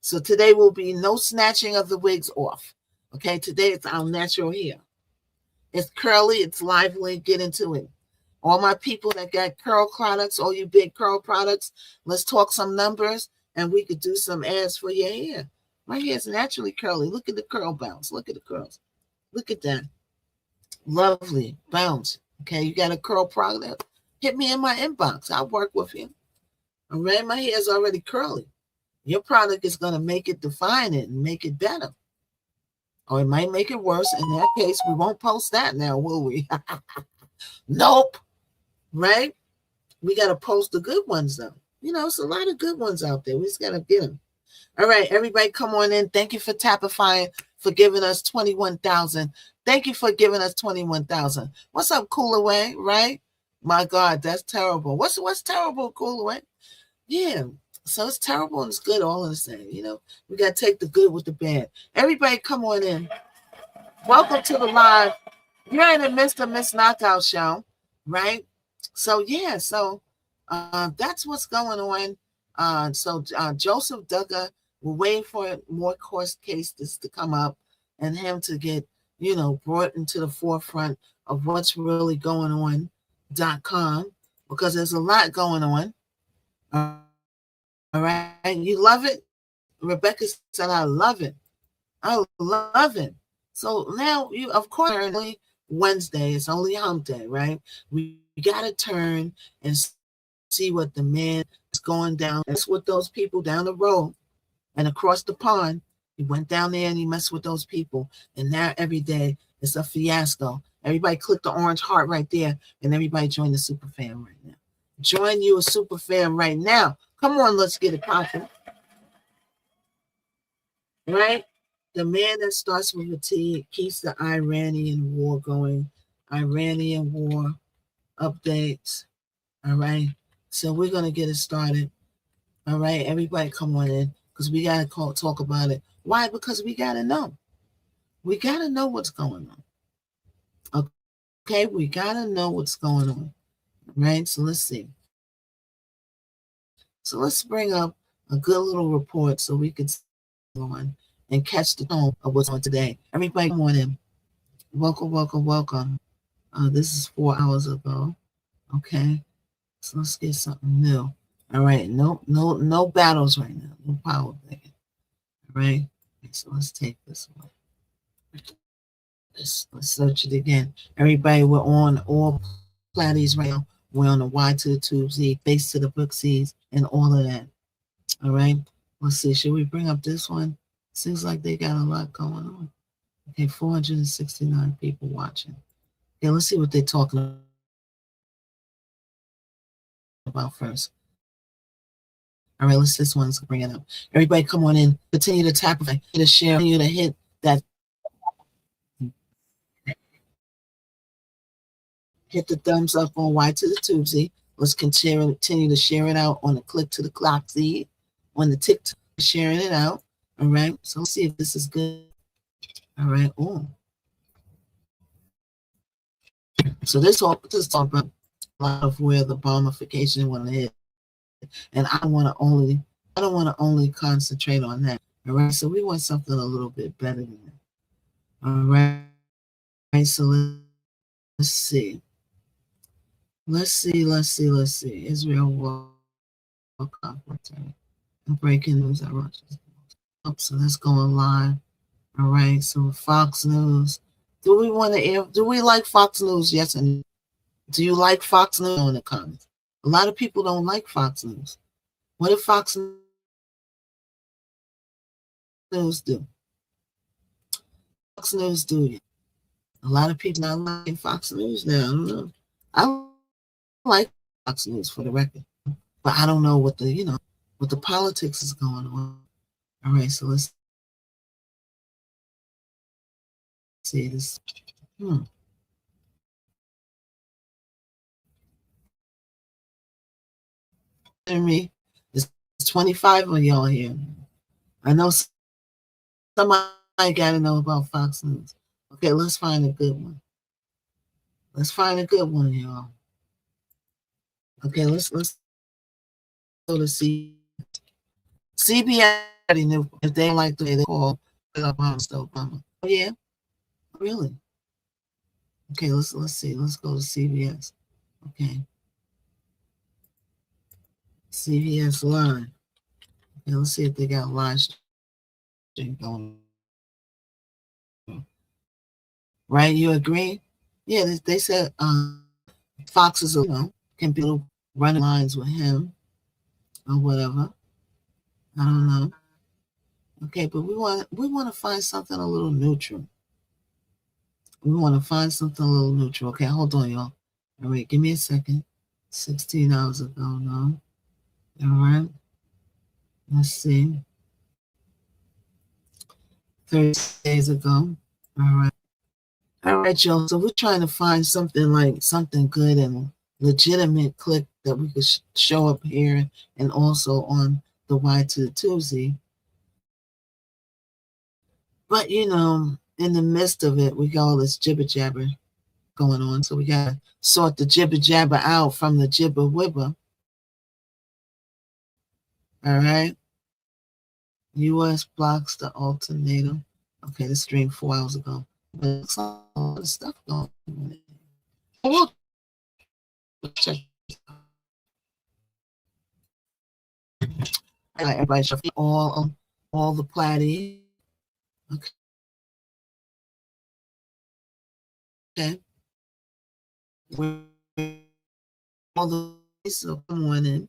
So today will be no snatching of the wigs off. Okay, today it's our natural hair. It's curly, it's lively, get into it. All my people that got curl products, all you big curl products, let's talk some numbers and we could do some ads for your hair. My hair is naturally curly. Look at the curl bounce. Look at the curls. Look at that. Lovely bounce. Okay, you got a curl product? Hit me in my inbox. I'll work with you. All right, my hair is already curly. Your product is going to make it, define it, and make it better. Or it might make it worse. In that case, we won't post that now, will we? Nope. Right? We got to post the good ones, though. It's a lot of good ones out there. We just got to get them. All right, everybody come on in. Thank you for Tapifying, for giving us 21,000. Thank you for giving us 21,000. What's up, Cool Away, right? My God, that's terrible. What's terrible, Cool Away? Yeah. So it's terrible and it's good all in the same. We got to take the good with the bad. Everybody come on in. Welcome to the live. You're in the midst of Missknockout show, right? So, yeah. So that's what's going on. So Joseph Duggar, we're waiting for more court cases to come up and him to get, brought into the forefront of what's really going on.com, because there's a lot going on. All right. You love it? Rebecca said, I love it. I love it. So now, of course, only Wednesday, it's only hump day, right? We got to turn and see what the man is going down. That's what those people down the road and across the pond. He went down there and he messed with those people. And now every day it's a fiasco. Everybody click the orange heart right there, and everybody join the super fan right now. Join you a super fan right now. Come on, let's get it popping. Right? The man that starts with a T keeps the Iranian war going. Iranian war updates. All right. So we're going to get it started. All right. Everybody come on in because we got to talk about it. Why? Because we got to know. We got to know what's going on. Okay. We got to know what's going on. Right. So let's see. So let's bring up a good little report so we can on and catch the tone of what's on today. Everybody come on in. Welcome, welcome, welcome. This is 4 hours ago. Okay. So let's get something new. All right. No battles right now. No power play. All right. So let's take this one. Let's search it again. Everybody, we're on all platties right now. We're on the Y to the tube Z, face to the book C's, and all of that. All right. Let's see. Should we bring up this one? Seems like they got a lot going on. Okay, 469 people watching. Okay, let's see what they're talking about first. All right, this one's bring it up. Everybody come on in. Continue to tap, to share, continue to hit that. Hit the thumbs up on Y to the Tubesy. Let's continue to share it out on the Click to the Clock Z, on the TikTok, sharing it out. All right, so let's see if this is good. All right, oh. So this talk about a lot of where the bombification want to hit, and I don't want to only concentrate on that. All right, so we want something a little bit better than that. All right, so let's see. Let's see. Israel war conflict. Breaking news at Rochester. Oh, so that's going live. All right, so Fox News. Do we like Fox News? Yes and no. Do you like Fox News? In the comments. A lot of people don't like Fox News. What did Fox News do? Fox News do you? A lot of people not liking Fox News now. I don't know. I like Fox News for the record, but I don't know what the politics is going on. All right, so let's see this. Me, it's 25 of y'all here. I know somebody got to know about Fox News. Okay, let's find a good one. Let's find a good one, y'all. Okay, let's go to see CBS. Already knew if they don't like the way they call Obama. Oh yeah, really? Okay, let's see. Let's go to CBS. Okay, CBS Live. Okay, let's see if they got live stream going. Right? You agree? Yeah, they said Fox is can be running lines with him or whatever. I don't know. Okay, but we want to find something a little neutral. We want to find something a little neutral. Okay, hold on, y'all. All right, give me a second. 16 hours ago, no. All right. Let's see. 30 days ago. All right. All right, y'all. So we're trying to find something good and legitimate click that we could show up here and also on the Y to the Tuesday. But in the midst of it, we got all this jibber jabber going on. So we gotta sort the jibber jabber out from the jibber wibber. All right. U.S. blocks the ultimatum. Okay, this stream 4 hours ago. But it's a lot of stuff going on. Oh, check. Everybody should all the platy. Okay. Okay. All the so come on in.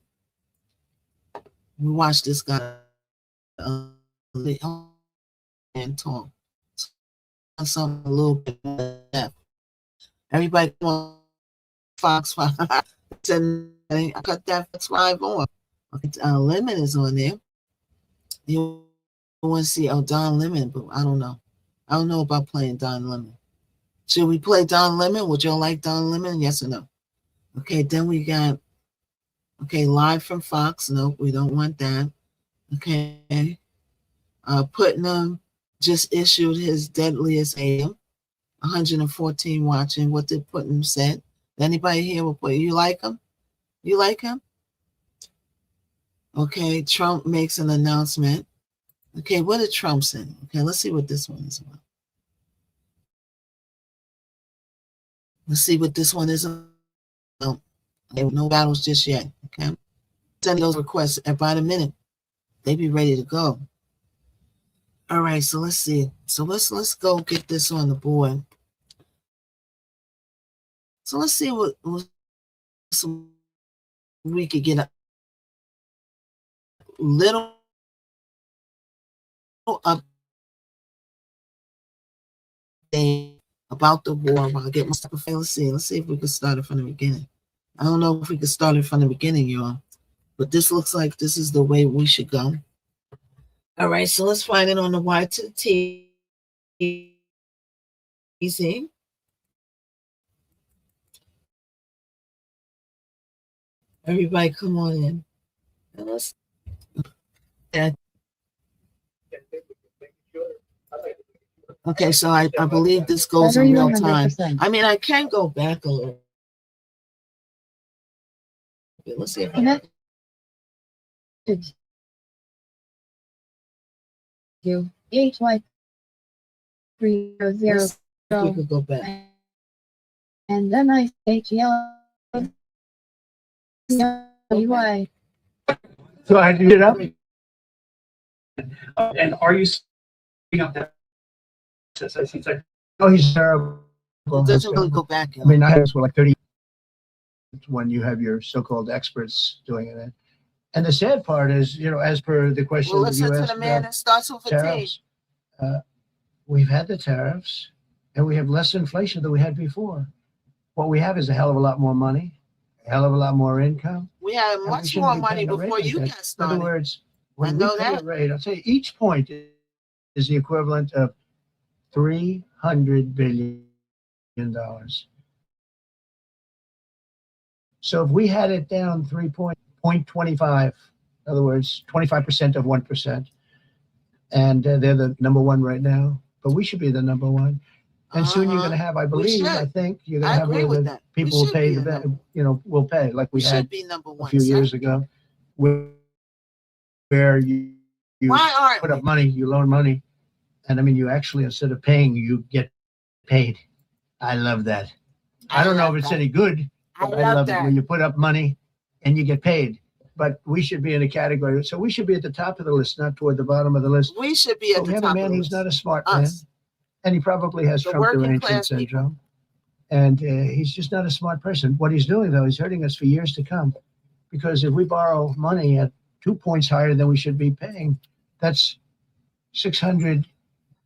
We watch this guy and talk something a little bit more depth. Everybody on Fox 5. I cut that Fox 5 on. Okay, Lemon is on there. You want to see Don Lemon, but I don't know. I don't know about playing Don Lemon. Should we play Don Lemon? Would y'all like Don Lemon? Yes or no? Okay, then we got, live from Fox. No, we don't want that. Okay. Putnam just issued his deadliest AM. 114 watching. What did Putnam said? Anybody here will put, you like him? You like him? Okay, Trump makes an announcement. Okay, what did Trump say? Okay, let's see what this one is about. Let's see what this one is about. Okay, no battles just yet. Okay, send those requests by the minute. They be ready to go. All right, so let's see. So let's go get this on the board. So let's see what we could get a little update about the war. I'll get my stuff. Let's see if we can start it from the beginning. I don't know if we can start it from the beginning, y'all, but this looks like this is the way we should go. All right, so let's find it on the Y to the T. Easy. Everybody, come on in. And let's. Okay, so I believe this goes in real time. I mean, I can go back a little bit. Let's see if you HY 300. we could go back. And then I HL UI. So I did it up. And are you speaking up that? He's like, oh, he's terrible. It doesn't really go back. I mean, I had this for like 30 when you have your so-called experts doing it. And the sad part is, as per the question, well, listen to the man that starts with tariffs. We've had the tariffs, and we have less inflation than we had before. What we have is a hell of a lot more money, a hell of a lot more income. We had much more money before you got started. In other words, when we pay a rate, I'll say each point is the equivalent of $300 billion. So if we had it down 3.25, in other words, 25% of 1%, and they're the number one right now, but we should be the number one. And soon you're going to have, I think you're going to have the people will pay will pay like we had be number one, a few years ago, where you put up money, you loan money. And I mean, you actually, instead of paying, you get paid. I love that. I don't know if it's any good, but I love it when you put up money and you get paid. But we should be in a category. So we should be at the top of the list, not toward the bottom of the list. We should be at the top of the list. We have a man who's not a smart man. And he probably has Trump derangement syndrome. And he's just not a smart person. What he's doing, though, is hurting us for years to come. Because if we borrow money at 2 points higher than we should be paying, that's $600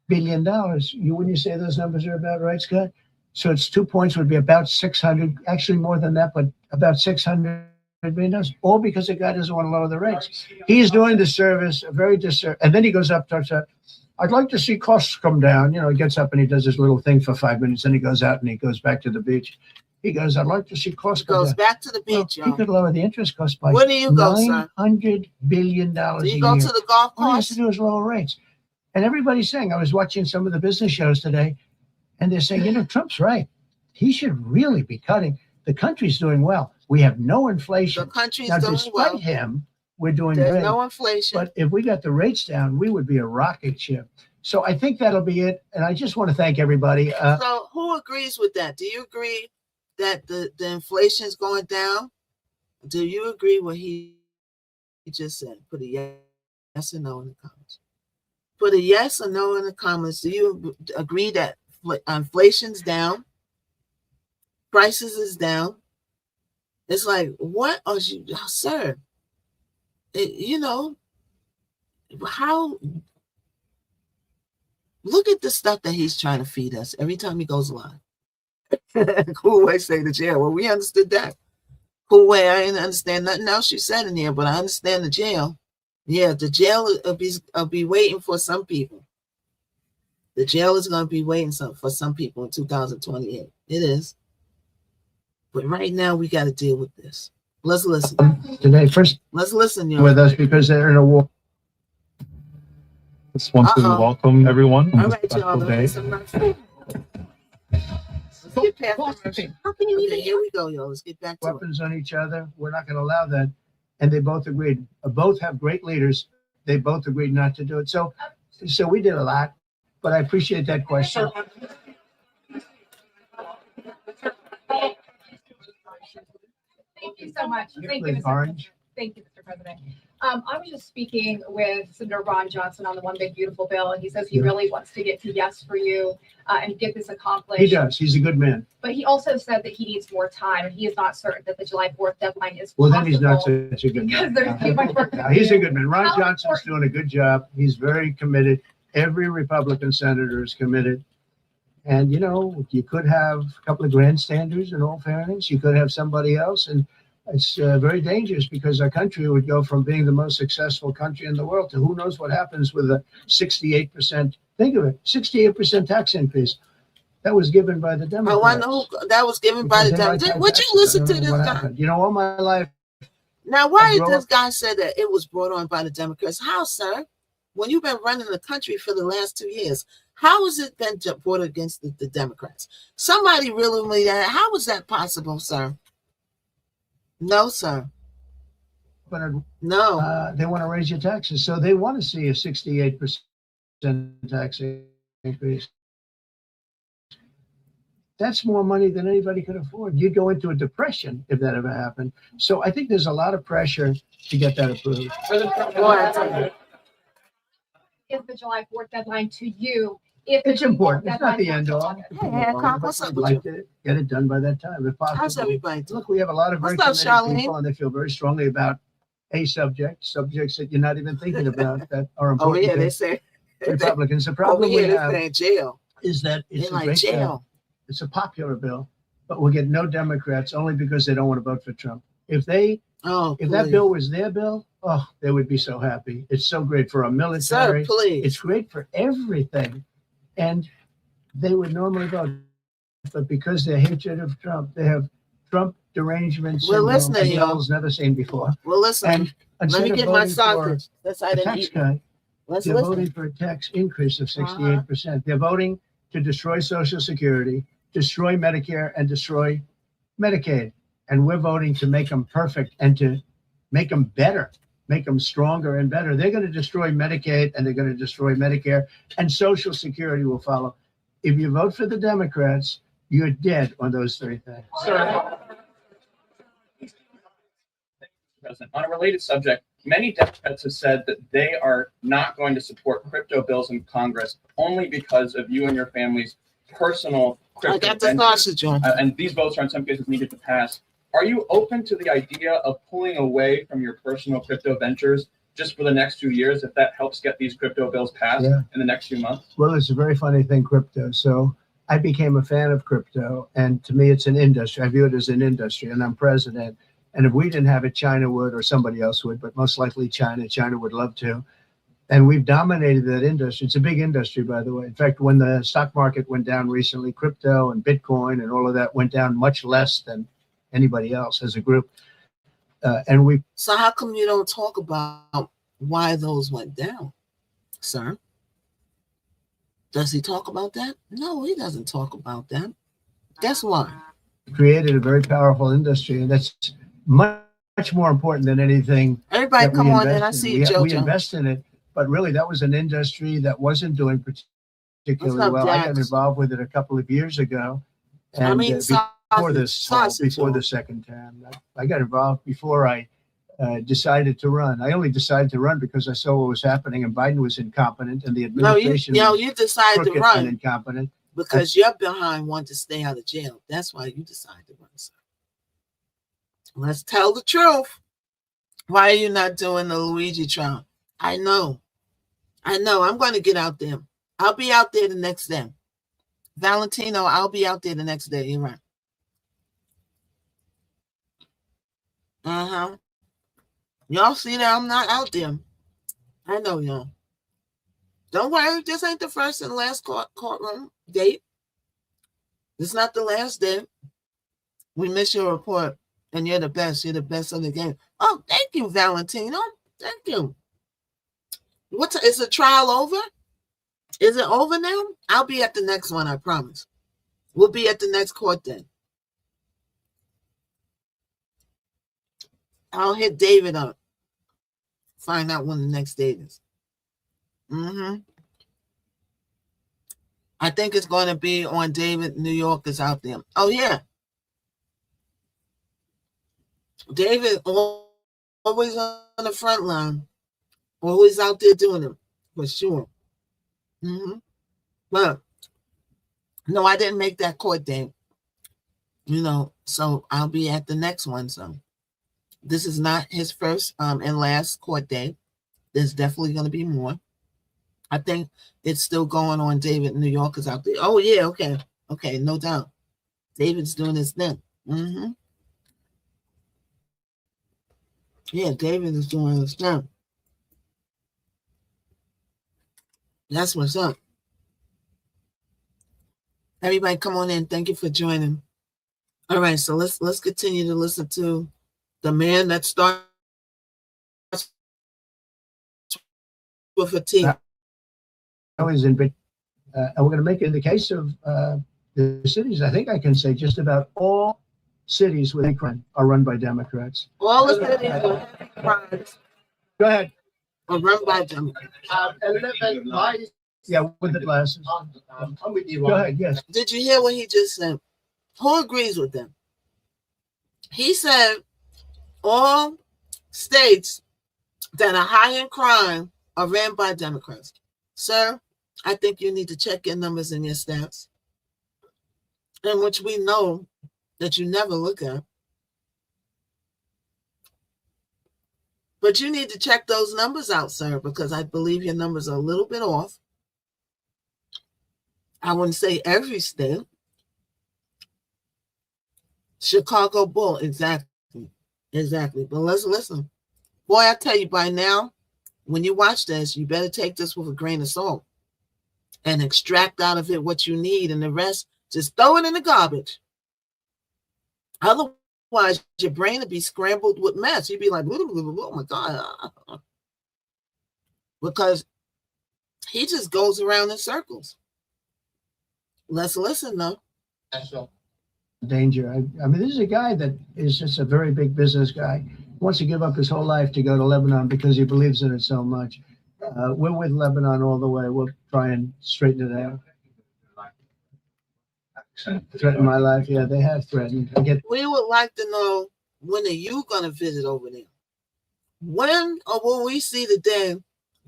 billion. Wouldn't you say those numbers are about right, Scott? So it's 2 points would be about 600, actually more than that, but about $600 billion, all because the guy doesn't want to lower the rates. He's doing the service, a very disservice. And then he goes up, talks about, I'd like to see costs come down. He gets up and he does his little thing for 5 minutes. Then he goes out and he goes back to the beach. He goes, I'd like to see costs come down. Goes back to the beach, He could lower the interest cost by Where do you go, sir? $900 billion a year. Do you go to the golf course? All he has to do is lower rates. And everybody's saying, I was watching some of the business shows today, and they're saying, Trump's right. He should really be cutting. The country's doing well. We have no inflation. The country's now, doing despite well. him, we're doing There's great. no inflation. But if we got the rates down, we would be a rocket ship. So I think that'll be it. And I just want to thank everybody. So who agrees with that? Do you agree that the inflation is going down? Do you agree what he just said? Put a yes or no in the comments. Put a yes or no in the comments. Do you agree that inflation's down? Prices is down? It's like, what are you, sir? How? Look at the stuff that he's trying to feed us every time he goes live. Cool way say the jail. Well, we understood that. Cool way. I didn't understand nothing else you said in here, but I understand the jail. Yeah, the jail will be waiting for some people. The jail is going to be waiting for some people in 2028. It is. But right now, we got to deal with this. Let's listen. Today, first, let's listen, y'all. With us because they're in a war. Just want to welcome everyone on All this right, special y'all. day. Let's get past the How can you even? Here we go, y'all. Let's get back to weapons on each other. We're not going to allow that. And they both agreed. Both have great leaders. They both agreed not to do it. So we did a lot. But I appreciate that question. Thank you so much. Thank you, With Mr. Orange. Thank you, Mr. President. I was just speaking with Senator Ron Johnson on the One Big Beautiful Bill, and he says he really wants to get to yes for you and get this accomplished. He does. He's a good man. But he also said that he needs more time, and he is not certain that the July 4th deadline is Well, possible. then he's not such a good man. Because there's too much work to No, he's do. a good man. Ron How Johnson's important- doing a good job. He's very committed. Every Republican senator is committed. And, you could have a couple of grandstanders in all fairness. You could have somebody else. And it's very dangerous because our country would go from being the most successful country in the world to who knows what happens with a 68%. Think of it, 68% tax increase. That was given by the Democrats. Oh, I know that was given by the Democrats. Would you listen to this guy? All my life. Now, why did this guy say that it was brought on by the Democrats? How, sir? When you've been running the country for the last 2 years, how has it been brought against the Democrats? Somebody really made that. How is that possible, sir? No, sir. No. They want to raise your taxes. So they want to see a 68% tax increase. That's more money than anybody could afford. You'd go into a depression if that ever happened. So I think there's a lot of pressure to get that approved. Is the July 4th deadline to you? If It's important. It's not the deadline end all. Hey, what's up I'd with like to get it done by that time, if possible. How's everybody doing? Look, we have a lot of very What's up, committed Charlene? people, and they feel very strongly about subjects that you're not even thinking about that are Oh, important yeah, they to say. Republicans. The Over problem we here, have they say in jail. is that They it's a like great bill. jail. It's a popular bill, but we'll get no Democrats only because they don't want to vote for Trump. If that bill was their bill, they would be so happy. It's so great for our military. Sir, please. It's great for everything. And they would normally vote. But because their hatred of Trump, they have Trump derangement We're syndrome listening, and y'all. levels never seen before. Well, listen, And let instead me of get my voting for sausage. That's I a didn't tax eat. cut, Let's they're listen. voting for a tax increase of 68%. They're voting to destroy Social Security, destroy Medicare, and destroy Medicaid. And we're voting to make them perfect and to make them better, make them stronger and better. They're going to destroy Medicaid and they're going to destroy Medicare, and Social Security will follow. If you vote for the Democrats, you're dead on those three things. President, on a related subject, many Democrats have said that they are not going to support crypto bills in Congress only because of you and your family's personal crypto I got the ventures. sausage on. And these votes are in some cases needed to pass. Are you open to the idea of pulling away from your personal crypto ventures just for the next few years if that helps get these crypto bills passed in the next few months? Well, it's a very funny thing, crypto. So I became a fan of crypto, and to me, it's an industry. I view it as an industry, and I'm president. And if we didn't have it, China would, or somebody else would, but most likely China. China would love to. And we've dominated that industry. It's a big industry, by the way. In fact, when the stock market went down recently, crypto and Bitcoin and all of that went down much less than anybody else as a group. So how come you don't talk about why those went down, sir? Does he talk about that? No, he doesn't talk about that. Guess why? Created a very powerful industry, and that's much more important than anything. Everybody that come we on in. invest I in. see you, We JoJo. invest in it, but really that was an industry that wasn't doing particularly What's up, well. I got Jax? involved with it a couple of years ago. And I mean, before sausage. the second term, I got involved before I decided to run. I only decided to run because I saw what was happening, and Biden was incompetent, and the No, administration you decided to crooked and run incompetent. because your behind wanted to stay out of jail. That's why you decided to run, sir. Let's tell the truth. Why are you not doing the Luigi trial? I know. I'm going to get out there. I'll be out there the next day. Valentino, I'll be out there the next day. You're right. Y'all see that I'm not out there. I know y'all. Don't worry, this ain't the first and last courtroom date. It's not the last day. We miss your report, and you're the best. You're the best of the game. Oh, thank you, Valentino. Thank you. Is the trial over? Is it over now? I'll be at the next one, I promise. We'll be at the next court then. I'll hit David up. Find out when the next date is. I think it's going to be on David. New York is out there. Oh, yeah. David always on the front line. Always out there doing them, for sure. But, no, I didn't make that court date. So I'll be at the next one. So this is not his first and last court date. There's definitely going to be more. I think it's still going on. David, New York is out there. Oh, yeah, okay. Okay, no doubt. David's doing his thing. Yeah, David is doing his thing. That's what's up. Everybody come on in. Thank you for joining. All right, so let's continue to listen to the man that starts with a T. I was in, and we're going to make it in the case of the cities. I think I can say just about all cities with crime are run by Democrats. All the cities with crimes Go ahead. are run by Democrats. Yeah, with the glasses. I'm with you. Go ahead. Yes. Did you hear what he just said? Who agrees with them? He said all states that are high in crime are ran by Democrats. Sir, I think you need to check your numbers and your stats, in which we know that you never look at. But you need to check those numbers out, sir, because I believe your numbers are a little bit off. I wouldn't say every state. Chicago Bull, exactly. But let's listen. Boy, I tell you, by now, when you watch this, you better take this with a grain of salt and extract out of it what you need, and the rest, just throw it in the garbage. Otherwise, your brain would be scrambled with mess. You'd be like, oh my God. Because he just goes around in circles. Let's listen, though. Danger. I mean, this is a guy that is just a very big business guy. He wants to give up his whole life to go to Lebanon because he believes in it so much. We're with Lebanon all the way. We'll try and straighten it out. Threaten my life? Yeah, they have threatened. We would like to know, when are you going to visit over there? When or will we see the day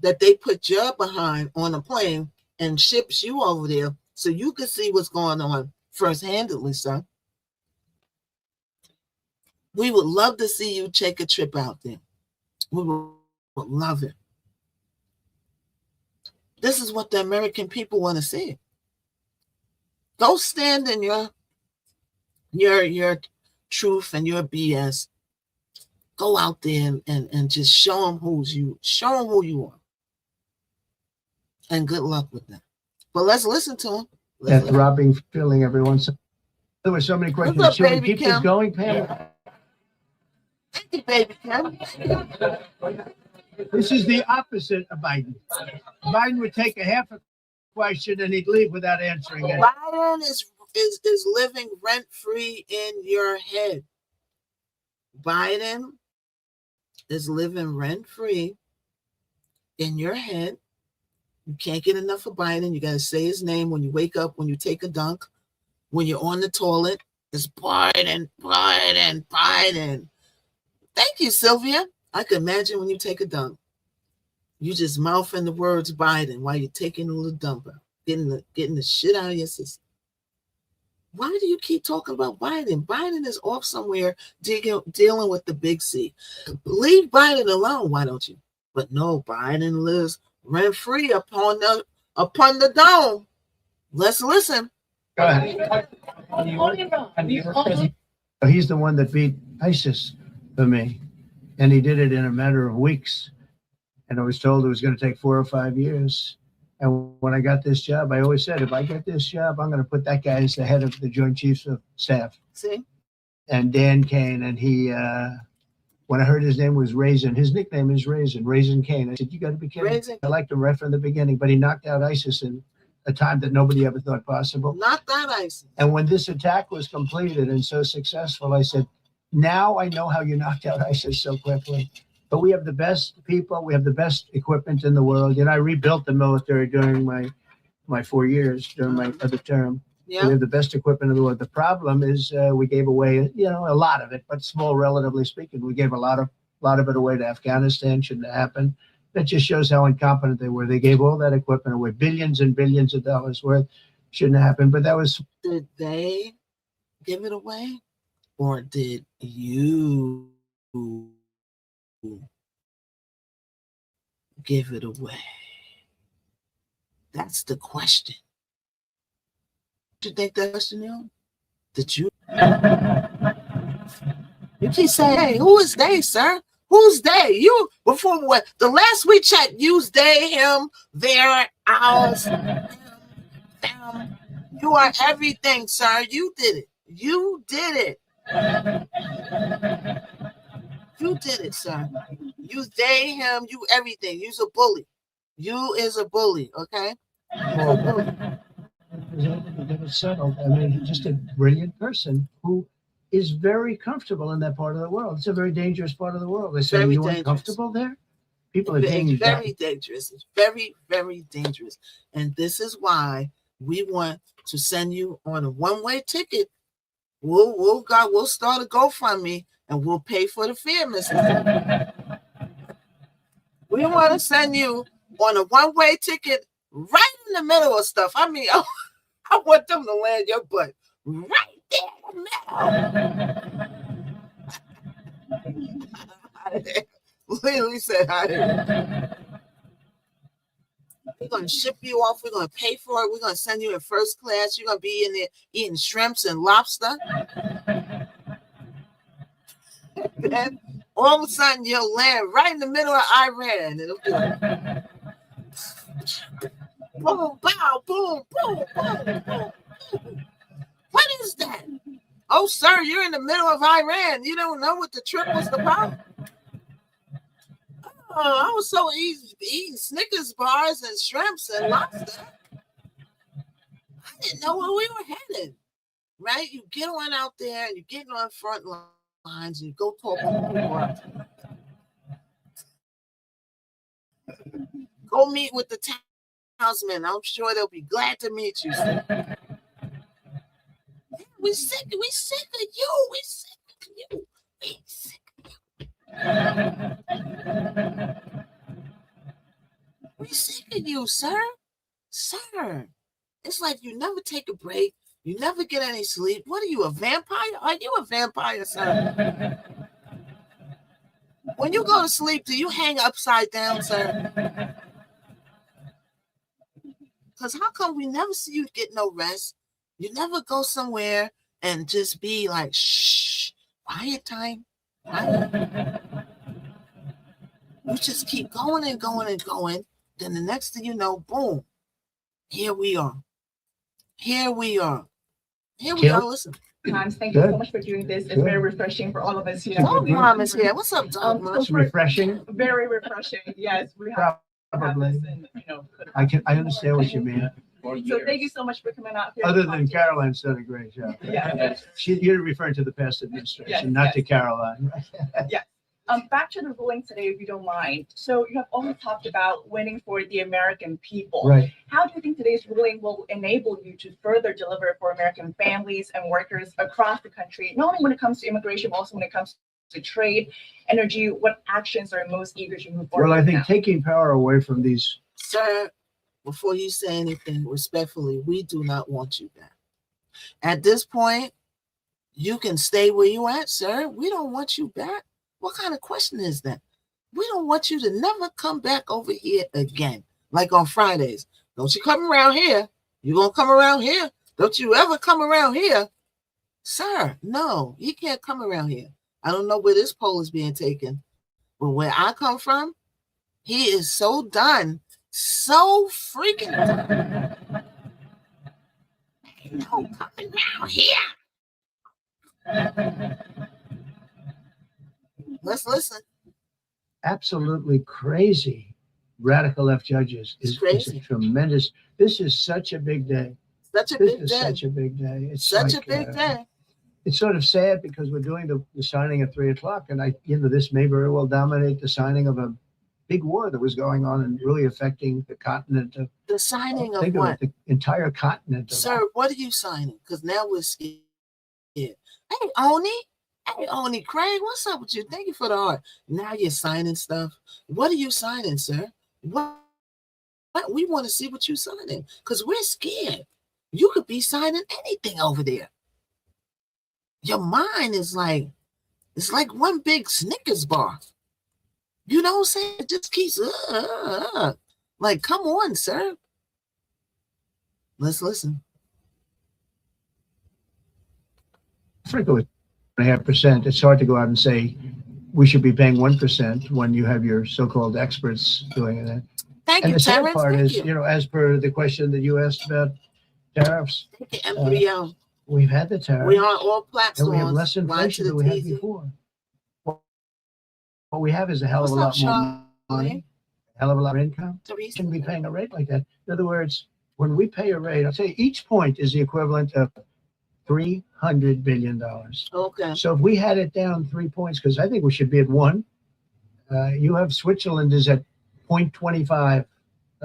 that they put your behind on a plane and ships you over there so you can see what's going on first-handedly, sir? We would love to see you take a trip out there. We would love it. This is what the American people want to see. Go stand in your truth and your BS. Go out there and just show them who you are. And good luck with that. But let's listen to him. That throbbing feeling, everyone. So, there were so many questions. What's up, Should we baby keep Kim? this going, Pam? Thank you, baby Kim. This is the opposite of Biden. Biden would take a half a question and he'd leave without answering it. Biden is living rent-free in your head. Biden is living rent-free in your head. You can't get enough of Biden. You got to say his name when you wake up, when you take a dunk, when you're on the toilet. It's Biden, Biden, Biden. Thank you, Sylvia. I can imagine when you take a dump, you just mouthing the words Biden while you're taking a little dump out, getting the shit out of your system. Why do you keep talking about Biden? Biden is off somewhere dealing with the big C. Leave Biden alone, why don't you? But no, Biden lives rent-free upon the dome. Let's listen. Go ahead. He's the one that beat ISIS for me, and he did it in a matter of weeks. And I was told it was going to take 4 or 5 years. And when I got this job, I always said, if I get this job, I'm going to put that guy as the head of the Joint Chiefs of Staff. See? And Dan Kane, and he, when I heard his name was Raisin, his nickname is Raisin Kane. I said, you got to be kidding. Raisin. I liked him right from the beginning, but he knocked out ISIS in a time that nobody ever thought possible. Not that ISIS. And when this attack was completed and so successful, I said, now I know how you knocked out ISIS so quickly. But we have the best people. We have the best equipment in the world. You know, I rebuilt the military during my 4 years, during my other term. Yeah. We have the best equipment in the world. The problem is we gave away, you know, a lot of it, but small, relatively speaking. We gave a lot of it away to Afghanistan. Shouldn't have happened. That just shows how incompetent they were. They gave all that equipment away, billions and billions of dollars worth. Shouldn't have happened. But that was. Did they give it away, or did you give it away? That's the question. Do you think that question, you? Did you? You keep saying, "Hey, who is they, sir? Who's they? You before what? The last we checked, use they, him, their, ours, them. You are everything, sir. You did it. You did it. You did it, sir. You they, him, you everything. You's a bully. You is a bully, okay? It was settled. I mean, he's just a brilliant person who is very comfortable in that part of the world. It's a very dangerous part of the world. They say, Very you dangerous. uncomfortable there? People are It's being very dangerous. It's very, very dangerous. And this is why we want to send you on a one-way ticket. We'll start a GoFundMe and we'll pay for the fare, Mrs. We want to send you on a one-way ticket right in the middle of stuff. I mean, I want them to land your butt right there in the middle. Literally said, we're going to ship you off. We're going to pay for it. We're going to send you in first class. You're going to be in there eating shrimps and lobster. Then all of a sudden, you'll land right in the middle of Iran. It'll be like, boom, bow, boom, boom, boom, boom. What is that? Oh, sir, you're in the middle of Iran. You don't know what the trip was about? Oh, I was so easy eating Snickers bars and shrimps and lobster. I didn't know where we were headed. Right? You get on out there and you're getting on front lines and you go talk to people. Go meet with the townsmen. I'm sure they'll be glad to meet you. We sick of you. We sick of you. We sick of you. We sick of you, sir. Sir. It's like you never take a break. You never get any sleep. What are you, a vampire? Are you a vampire, sir? When you go to sleep, do you hang upside down, sir? Because how come we never see you get no rest? You never go somewhere and just be like, shh, quiet time. Quiet. You just keep going and going and going. Then the next thing you know, boom, here we are. Here we are. Here we are. Listen. Thank you so much for doing this. It's very refreshing for all of us here. Dog Mom is here. What's up, Dog Mom? It's refreshing. Very refreshing. Yes, we have. Probably. And, I understand what you mean. So thank you so much for coming out here. Other than Caroline's done a great job. Yeah. You're referring to the past administration, not to Caroline. Back to the ruling today, if you don't mind. So you have always talked about winning for the American people. Right. How do you think today's ruling will enable you to further deliver for American families and workers across the country, not only when it comes to immigration, but also when it comes to trade, energy? What actions are most eager to move forward? Well, I think now? taking power away from these. Sir, before you say anything, respectfully, we do not want you back. At this point, you can stay where you at, sir. We don't want you back. What kind of question is that? We don't want you to never come back over here again, like on Fridays. Don't you come around here. You're going to come around here. Don't you ever come around here, sir. No, he can't come around here. I don't know where this poll is being taken, but where I come from, he is so done, so freaking done. Ain't no coming around here. Let's listen. Absolutely crazy radical left judges is a tremendous. This is such a big day. Such a big day. Such a big day. It's such a big day. It's sort of sad because we're doing the signing at 3:00, and this may very well dominate the signing of a big war that was going on and really affecting the continent. The signing of what? The entire continent. Sir, what are you signing? Because now we're scared. Hey, Oni. Hey, Oni Craig, what's up with you? Thank you for the heart. Now you're signing stuff. What are you signing, sir? What? We want to see what you're signing because we're scared. You could be signing anything over there. Your mind is like, it's like one big Snickers bar. You know what I'm saying? It just keeps, like, come on, sir. Let's listen. Africa with 2.5%. It's hard to go out and say we should be paying 1% when you have your so-called experts doing that. Thank and you, the sad Terrence. part Thank is, you. as per the question that you asked about tariffs, embryo. We've had the tariffs. We are all platforms. And we have less inflation than we had before. What we have is a hell of a lot more money, a hell of a lot of income. We shouldn't be paying a rate like that. In other words, when we pay a rate, I'll say each point is the equivalent of $300 billion. Okay. So if we had it down 3 points, because I think we should be at 1, you have Switzerland is at 0.25. In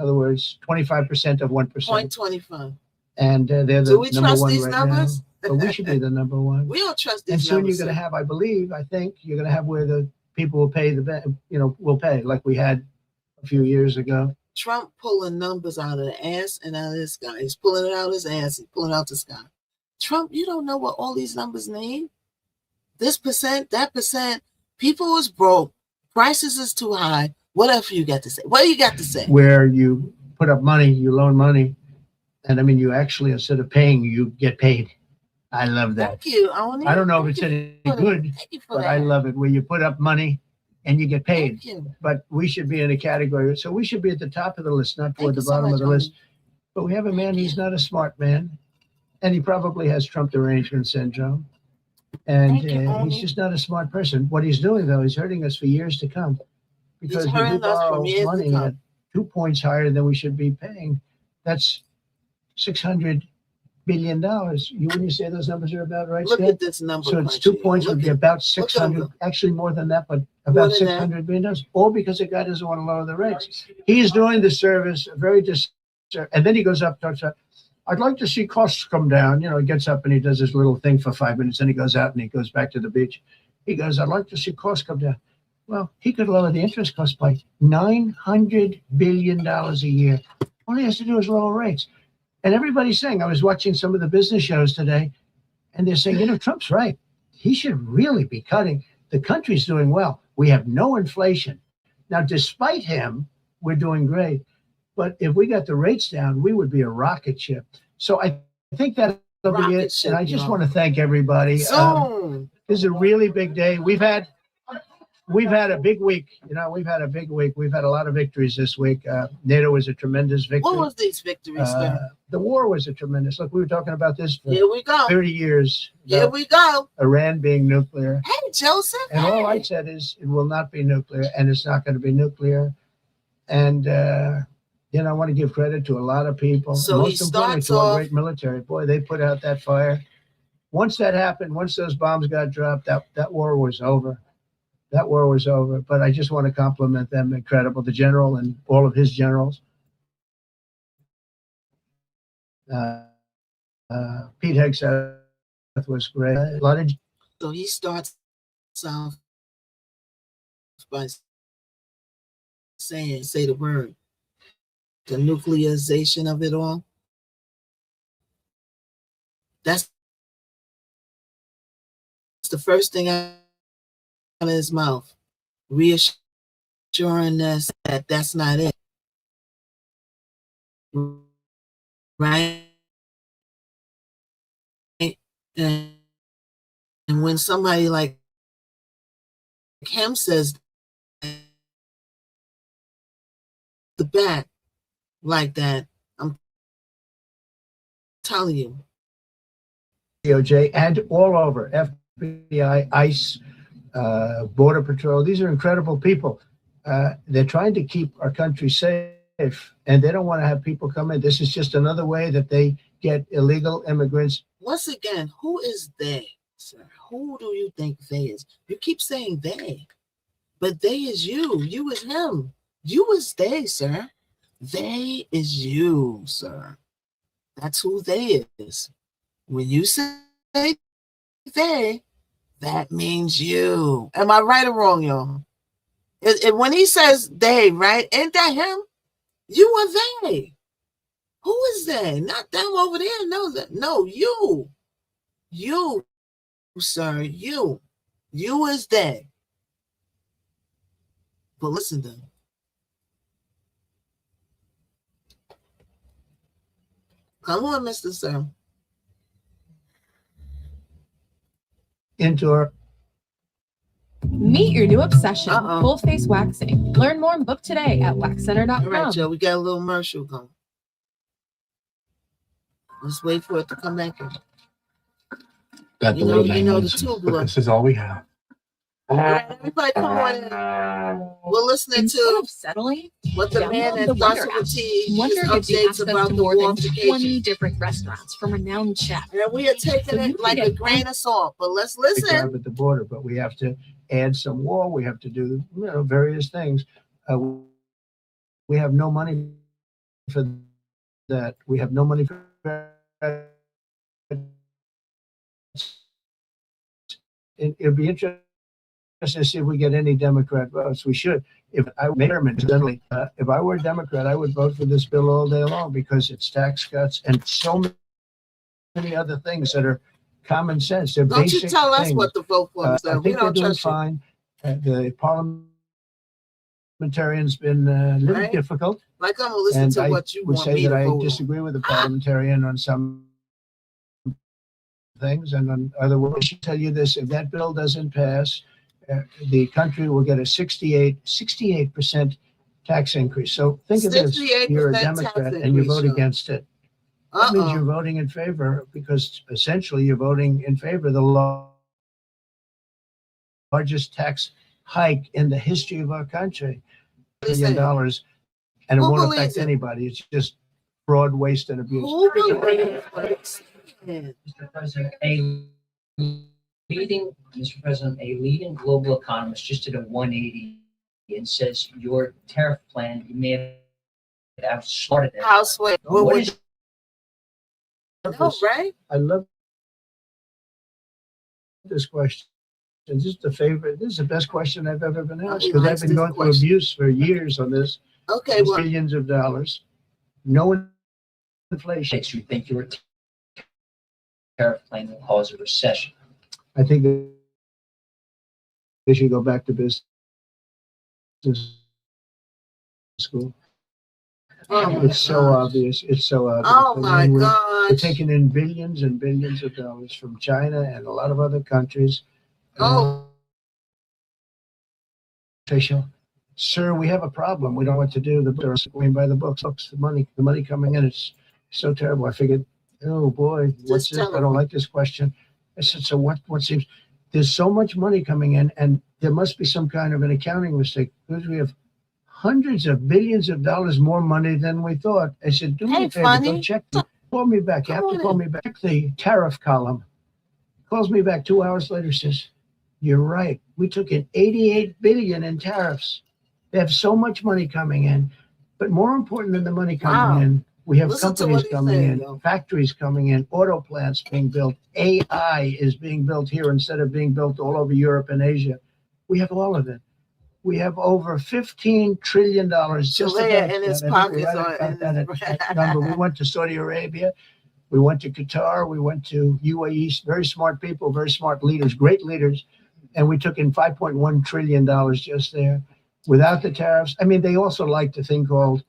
other words, 25% of 1%. 0.25. And they're the Do we number trust one these right numbers? now. But we should be the number one. We don't trust these and soon numbers. You're going to have, I think you're going to have where the people will pay will pay like we had a few years ago. Trump pulling numbers out of the ass and out of the sky. He's pulling it out of his ass. He's pulling it out the sky. Trump, you don't know what all these numbers mean. This percent, that percent. People is broke. Prices is too high. Whatever you got to say. What do you got to say? Where you put up money, you loan money, and I mean, you actually, instead of paying, you get paid. I love that. Thank you. I don't know if it's any good, but I love it. Where you put up money and you get paid. But we should be in a category. So we should be at the top of the list, not toward the bottom of the list. But we have a man, he's not a smart man. And he probably has Trump derangement syndrome. And he's just not a smart person. What he's doing, though, he's hurting us for years to come. Because if we borrow money at 2 points higher than we should be paying, that's $600 billion. Wouldn't you say those numbers are about right? Look at this number. So it's 2 points would be about 600, actually more than that, but about $600 billion, all because the guy doesn't want to lower the rates. He's doing the service and then he goes up, talks about, I'd like to see costs come down. He gets up and he does his little thing for 5 minutes, and he goes out and he goes back to the beach. He goes, I'd like to see costs come down. Well, he could lower the interest cost by $900 billion a year. All he has to do is lower rates. And everybody's saying, I was watching some of the business shows today, and they're saying, Trump's right. He should really be cutting. The country's doing well. We have no inflation. Now, despite him, we're doing great. But if we got the rates down, we would be a rocket ship. So I think that'll be it. And I just want to thank everybody. This is a really big day. We've had a big week. We've had a big week. We've had a lot of victories this week. NATO was a tremendous victory. What was these victories? The war was a tremendous. Look, we were talking about this for Here we go. 30 years. Here we go. Iran being nuclear. Hey, Joseph. And all I said is it will not be nuclear, and it's not going to be nuclear. And I want to give credit to a lot of people. So most importantly to our great military. Boy, they put out that fire. Once that happened, once those bombs got dropped, that war was over. That war was over. But I just want to compliment them. Incredible. The general and all of his generals. Pete Hegseth was great. A lot of. So he starts off by say the word, the nuclearization of it all. That's the first thing out of his mouth, reassuring us that that's not it. Right? when somebody like him says the back like that, I'm telling you. DOJ and all over, FBI, ICE, Border Patrol. These are incredible people. They're trying to keep our country safe, and they don't want to have people come in. This is just another way that they get illegal immigrants. Once again, who is they, sir? Who do you think they is? You keep saying they, but they is you. You is him. You is they, sir. They is you, sir. That's who they is. When you say they, that means you. Am I right or wrong, y'all? When he says they, right? Ain't that him? You are they. Who is they? Not them over there. No, no, you. You, sir, you. You is they. But listen to them. Come on, Mr. Sir. Into our Meet your new obsession, Uh-oh. full face waxing. Learn more and book today at waxcenter.com. All right, Joe, we got a little commercial going. Let's wait for it to come back in. That You know the delay tube but look. this is all we have. All right, everybody come on in. We're listening Instead to of settling, what the man download that the starts Wonder with T Wonder just gives you updates access about to the more than qualification. 20 different restaurants from renowned chefs. And we are taking it like a grain of salt, but let's listen. grab at the border, but we have to add some wall. We have to do, various things. We have no money for that. We have no money for that. It'd be interesting to see if we get any Democrat votes. We should. If I were a Democrat, I would vote for this bill all day long because it's tax cuts and so many other things that are common sense. They're Don't basic you tell us things. what to vote for, I sir. We think they're don't doing trust you. fine. The parliamentarian's been a little Right. difficult. Like I'm gonna listen And to I what you would want say me that to I vote on. disagree with the parliamentarian on some things and on other ones. I should tell you this, if that bill doesn't pass, the country will get a 68% tax increase. So think of this, you're a 68% tax Democrat and you increase, vote Sean. against it. That means you're voting in favor because essentially you're voting in favor of the largest tax hike in the history of our country. $1 billion, and it Who won't believes affect it? anybody. It's just fraud, waste, and abuse. Who believes what it's saying? Mr. President, a leading global economist just did a 180 and says your tariff plan, you may have outsmarted it. Houseway. What What would is no, right? I love this question. This is the favorite. This is the best question I've ever been asked He because I've likes been this going through question. abuse for years on this. Okay, well, Billions of dollars. No inflation. you think your tariff plan will cause a recession? I think that they should go back to business school. oh my It's so gosh. obvious. It's so obvious. Oh I my mean, we're gosh. taking in billions and billions of dollars from China and a lot of other countries. Oh, Official, sir, we have a problem. We don't know what to do. The books are going by the books. The money coming in. It's so terrible. I figured, oh boy, what's Just this? tell I them. don't like this question. I said, so what seems, there's so much money coming in and there must be some kind of an accounting mistake because we have hundreds of billions of dollars more money than we thought. I said, do me Hey, a favor, funny. go check. Call me back. You have to call me back. Check the tariff column. Calls me back 2 hours later, says, you're right. We took in 88 billion in tariffs. They have so much money coming in. But more important than the money coming Wow. in, we have Listen to companies what he coming said, in, though. factories coming in, auto plants being built. AI is being built here instead of being built all over Europe and Asia. We have all of it. We have over $15 trillion just Talia about in his that. I think we're pockets right or about in that his- at number. We went to Saudi Arabia. We went to Qatar. We went to UAE. Very smart people, very smart leaders, great leaders. And we took in $5.1 trillion just there without the tariffs. I mean, they also liked a thing called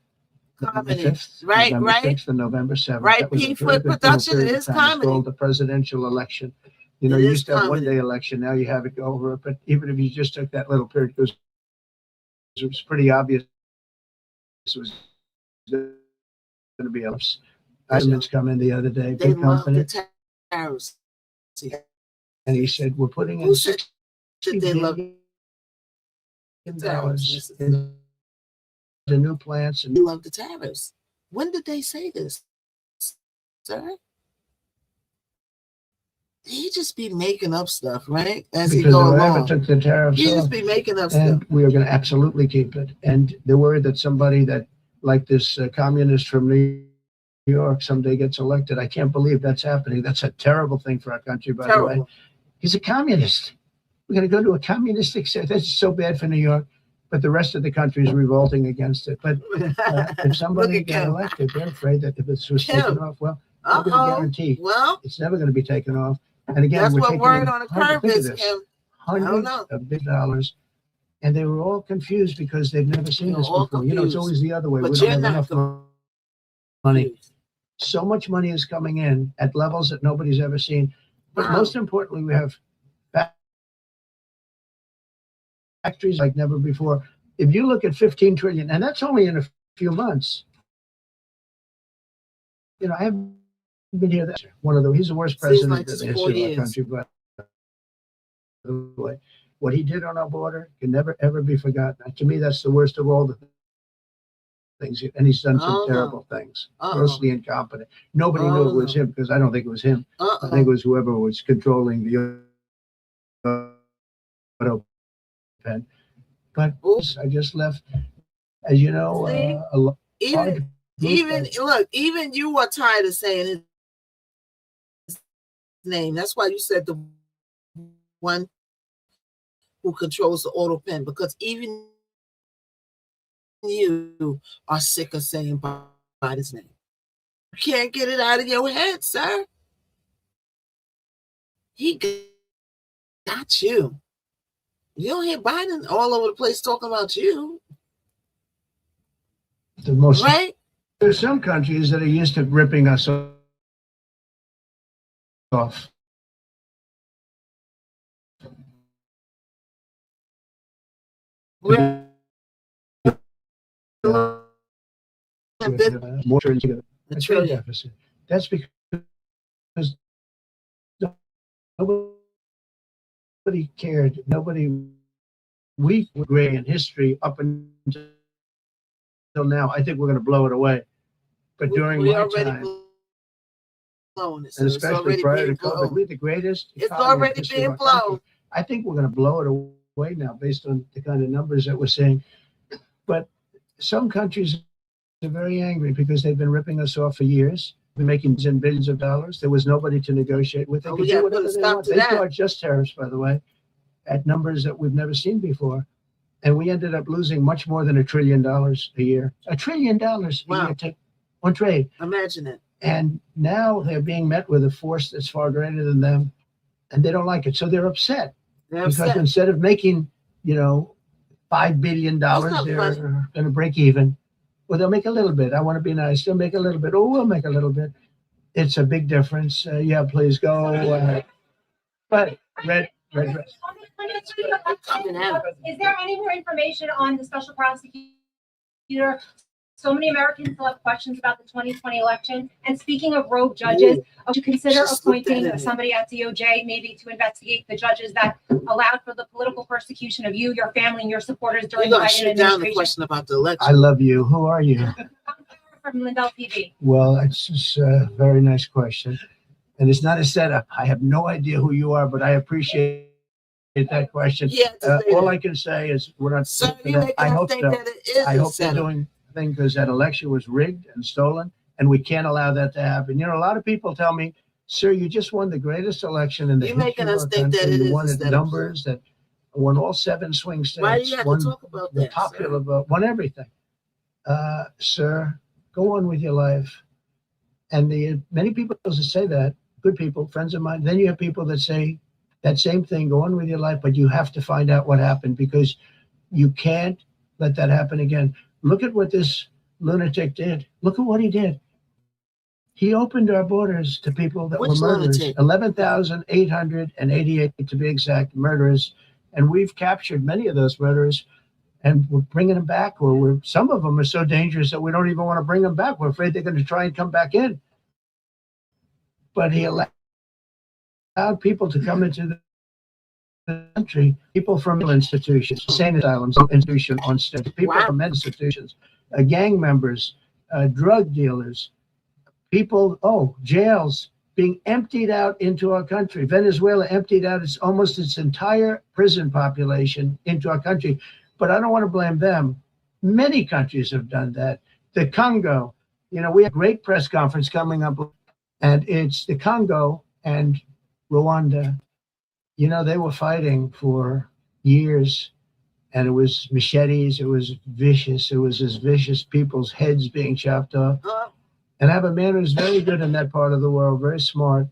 November Comedy. 5th, Right, November right. 6th, and November 7th. Right, That was a P. very Foot good Production period of is time. It's comedy. called the presidential election. You know, It you is used to have coming. 1 day election. Now you have it go over. But even if you just took that little period, it was pretty obvious it was going to be ups. Items come in the other day, They big love company, the tariffs. and he said, "We're putting in Who said $60 that they love billion tariffs? in the new plants." They And love the tariffs. When did they say this, sir? He just be making up stuff, right? As he because go whoever along. took the tariffs He just off, be making up and stuff. we are going to absolutely keep it. And they're worried that somebody that, like this communist from New York, someday gets elected. I can't believe that's happening. That's a terrible thing for our country, by the way. Terrible. He's a communist. We're going to go to a communistic state. That's so bad for New York, but the rest of the country is revolting against it. But if somebody Look at got Kim. elected, they're afraid that if this was Kim. taken off, well, I'm going to guarantee Well, it's never going to be taken off. And again, that's we're what taking word in on the hundreds- curve think of is, this, Kim. hundreds know. of big dollars, and they were all confused because they've never seen They're this all before. You know, it's confused. always the other way. But We don't you're have not enough money. So much money is coming in at levels that nobody's ever seen. But Wow. most importantly, we have factories like never before. If you look at 15 trillion, and that's only in a few months. You know, I haven't been here. He's the worst Seems president like in the it's history 4 of our years. country. But what he did on our border can never ever be forgotten. To me, that's the worst of all the things. And he's done some terrible things, grossly incompetent. Nobody knew it was him because I don't think it was him. I think it was whoever was controlling the auto pen. But I just left, as you know, a lot. Even look, even you are tired of saying his name. That's why you said the one who controls the auto pen, because even you are sick of saying by his name. You can't get it out of your head, sir. He got you. You don't hear Biden all over the place talking about you. The most, right? There's some countries that are used to ripping us off. More a trade deficit. That's because nobody cared. We were great in history up until now. I think we're going to blow it away. But during my time, blown it, and especially prior to COVID, we're the greatest. It's already being blown. I think we're going to blow it away now based on the kind of numbers that we're seeing. But some countries are very angry because they've been ripping us off for years. We're making billions of dollars. There was nobody to negotiate with. They could do whatever they want. They charge just tariffs, by the way, at numbers that we've never seen before. And we ended up losing much more than $1 trillion a year. $1 trillion a year on trade. Imagine it. And now they're being met with a force that's far greater than them, and they don't like it. So they're upset. Because instead of making, $5 billion, they're going to break even. Well, they'll make a little bit. I want to be nice. They'll make a little bit. Oh, we'll make a little bit. It's a big difference. Yeah, please go. But red. Is there any more information on the special prosecutor? So many Americans still have questions about the 2020 election. And speaking of rogue judges, would you consider appointing somebody at DOJ maybe to investigate the judges that allowed for the political persecution of you, your family, and your supporters during the Biden administration? Down the question about the election. I love you. Who are you? From Lindell TV. Well, it's just a very nice question. And it's not a setup. I have no idea who you are, but I appreciate that question. Yeah, all I can say is we're not. So I hope so. I hope they're doing thing because that election was rigged and stolen, and we can't allow that to happen. A lot of people tell me, "Sir, you just won the greatest election in the history of our country. You won it numbers that won all 7 swing states. Why do you have to talk about the that, popular vote, won everything." Sir, go on with your life. And many people that say that, good people, friends of mine. Then you have people that say that same thing, go on with your life, but you have to find out what happened because you can't let that happen again. Look at what this lunatic did. Look at what he did. He opened our borders to people that Which were murderers. lunatic? 11,888 to be exact, murderers. And we've captured many of those murderers, and we're bringing them back. Or some of them are so dangerous that we don't even want to bring them back. We're afraid they're going to try and come back in. But he allowed people to come into the country, people from institutions, insane asylums, institution on stage, people from institutions, gang members, drug dealers, people, jails being emptied out into our country. Venezuela emptied out almost its entire prison population into our country. But I don't want to blame them. Many countries have done that. The Congo, we have a great press conference coming up, and it's the Congo and Rwanda. They were fighting for years, and it was machetes. It was vicious. It was as vicious, people's heads being chopped off. And I have a man who's very good in that part of the world, very smart,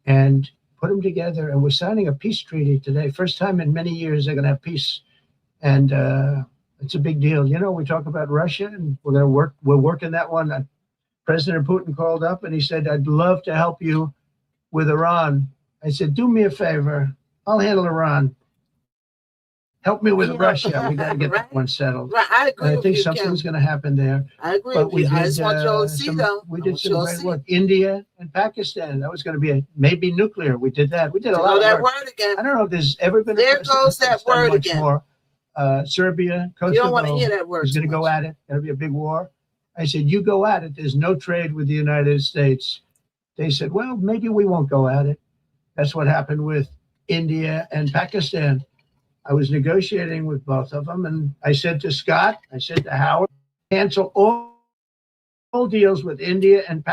and put them together. And we're signing a peace treaty today. First time in many years they're going to have peace. And it's a big deal. We talk about Russia, and we're working that one. President Putin called up and he said, I'd love to help you with Iran. I said, do me a favor. I'll handle Iran. Help me with Russia. We got to get that one settled. Right, I agree. I think something's going to happen there. I agree. But I just want y'all to see, though. We did some great work. India and Pakistan. That was going to be maybe nuclear. We did that. We did a lot of that work. word again. I don't know if there's ever been. There goes that word again. More. Serbia, Kosovo. You don't want to hear that word. Is going to go at it. Going to be a big war. I said, you go at it. There's no trade with the United States. They said, well, maybe we won't go at it. That's what happened with India and Pakistan. I was negotiating with both of them, and I said to Scott, I said to Howard, cancel all deals with India and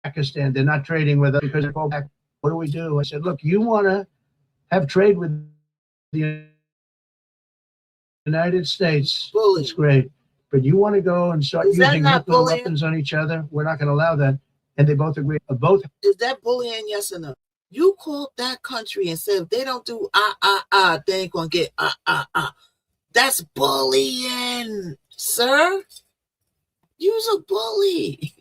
Pakistan. They're not trading with us because they fall back. What do we do? I said, look, you want to have trade with the United States. It's great. But you want to go and start using nuclear weapons on each other? We're not going to allow that. And they both agree. Is that bullying, yes or no? You called that country and said if they don't do they ain't gonna get That's bullying, sir. You's a bully.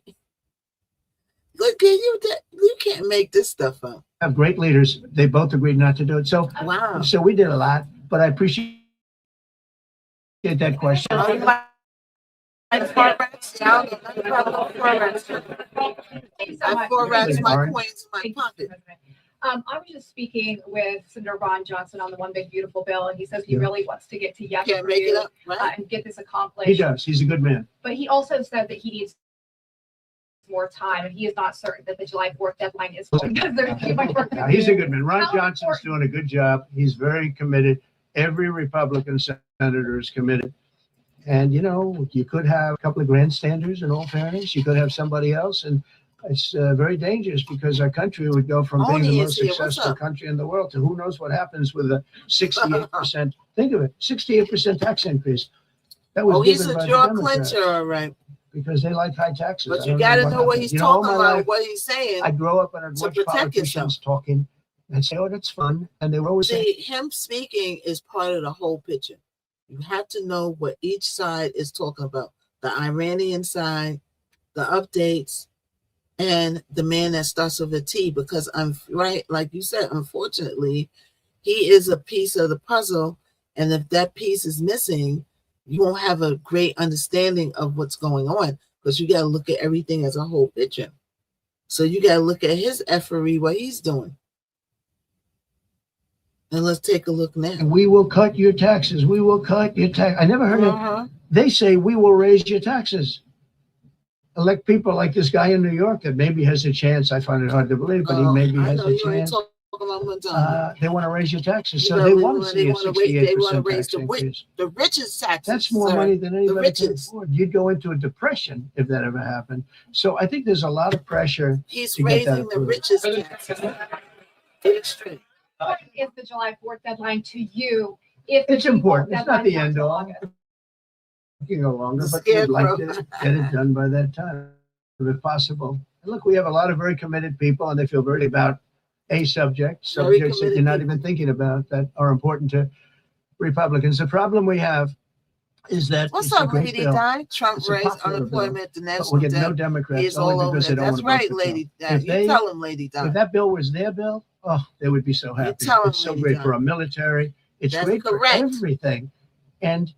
Look at you. You can't make this stuff up. Have great leaders. They both agreed not to do it. So wow. So we did a lot, but I appreciate that question. I have 4 racks, my coins in my pocket. I was just speaking with Senator Ron Johnson on the One Big Beautiful Bill, and he says he really wants to get to yes Can't for make it you up, right? and get this accomplished. He does. He's a good man. But he also said that he needs more time, and he is not certain that the July 4th deadline is because there's too much work to do. He's a good man. Ron How Johnson's doing a good job. He's very committed. Every Republican senator is committed. And, you could have a couple of grandstanders, in all fairness. You could have somebody else. And it's very dangerous because our country would go from being the most successful country in the world to who knows what happens with a 68%. Think of it, 68% tax increase. That was he's given a by jaw the Democrats. clincher, all right. Because they like high taxes. But you got to know what he's talking about, what he's saying. I grew up and I'd watch politicians talking and say, oh, that's fun. And they were always saying, him speaking is part of the whole picture. You have to know what each side is talking about. The Iranian side, the updates, and the man that starts with a T. Because I'm right, like you said, unfortunately, he is a piece of the puzzle. And if that piece is missing, you won't have a great understanding of what's going on. Because you got to look at everything as a whole picture. So you got to look at his efforty, what he's doing. And let's take a look now. We will cut your taxes. We will cut your tax. I never heard it. They say we will raise your taxes. Elect people like this guy in New York that maybe has a chance. I find it hard to believe, but he maybe has a chance. They want to raise your taxes, so they want to see a 68% tax increase. The richest taxes. That's more money than anybody can afford. You'd go into a depression if that ever happened. So I think there's a lot of pressure. He's raising the richest taxes. Get it straight. What is the July 4th deadline to you? If it's important. It's not the end all. It can go longer, but we'd like to get it done by that time, if possible. And look, we have a lot of very committed people, and they feel very about a subjects that you're not even thinking about that are important to Republicans. The problem we have, is that What's it's a up, great Lady bill. Di? Trump It's a raised popular unemployment, the But national we'll get no debt Democrats is only all over because they it. don't That's want right, to vote for Lady Trump. Di. If You they, tell him, Lady Di. if that bill was their bill, oh, they would be so happy. tell 'em, It's so Lady great Di. for our military. It's That's great correct. for everything. And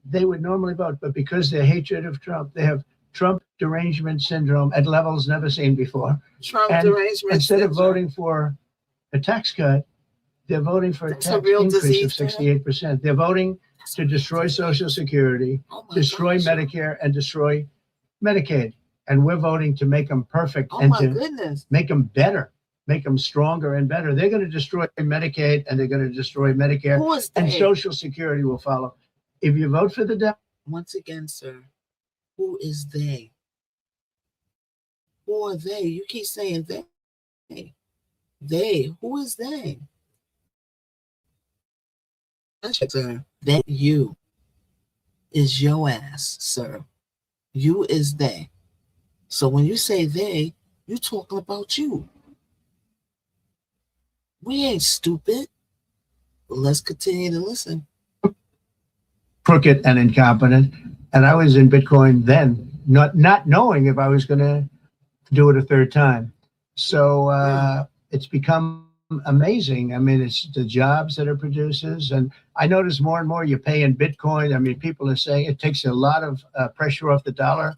they would normally vote, but because their hatred of Trump, they have Trump derangement syndrome at levels never seen before. Trump And derangement instead of syndrome. voting for a tax cut, they're voting for a That's a tax real increase disease of to have. 68%. They're voting to destroy Social Security, Oh my destroy gosh. Medicare, and destroy Medicaid. And we're voting to make them perfect Oh and my to goodness. make them better, make them stronger and better. They're going to destroy Medicaid and they're going to destroy Medicare, Who is and they? Social Security will follow. If you vote for the Democrats, Once again, sir, who is they? Who are they? You keep saying they. They. Who is they? Sir, that you is your ass, sir. You is they. So when you say they, you talking about you. We ain't stupid. But let's continue to listen. crooked and incompetent. And I was in Bitcoin then, not knowing if I was going to do it a third time. So it's become amazing. I mean, it's the jobs that it produces. And I notice more and more you pay in Bitcoin. I mean, people are saying it takes a lot of pressure off the dollar.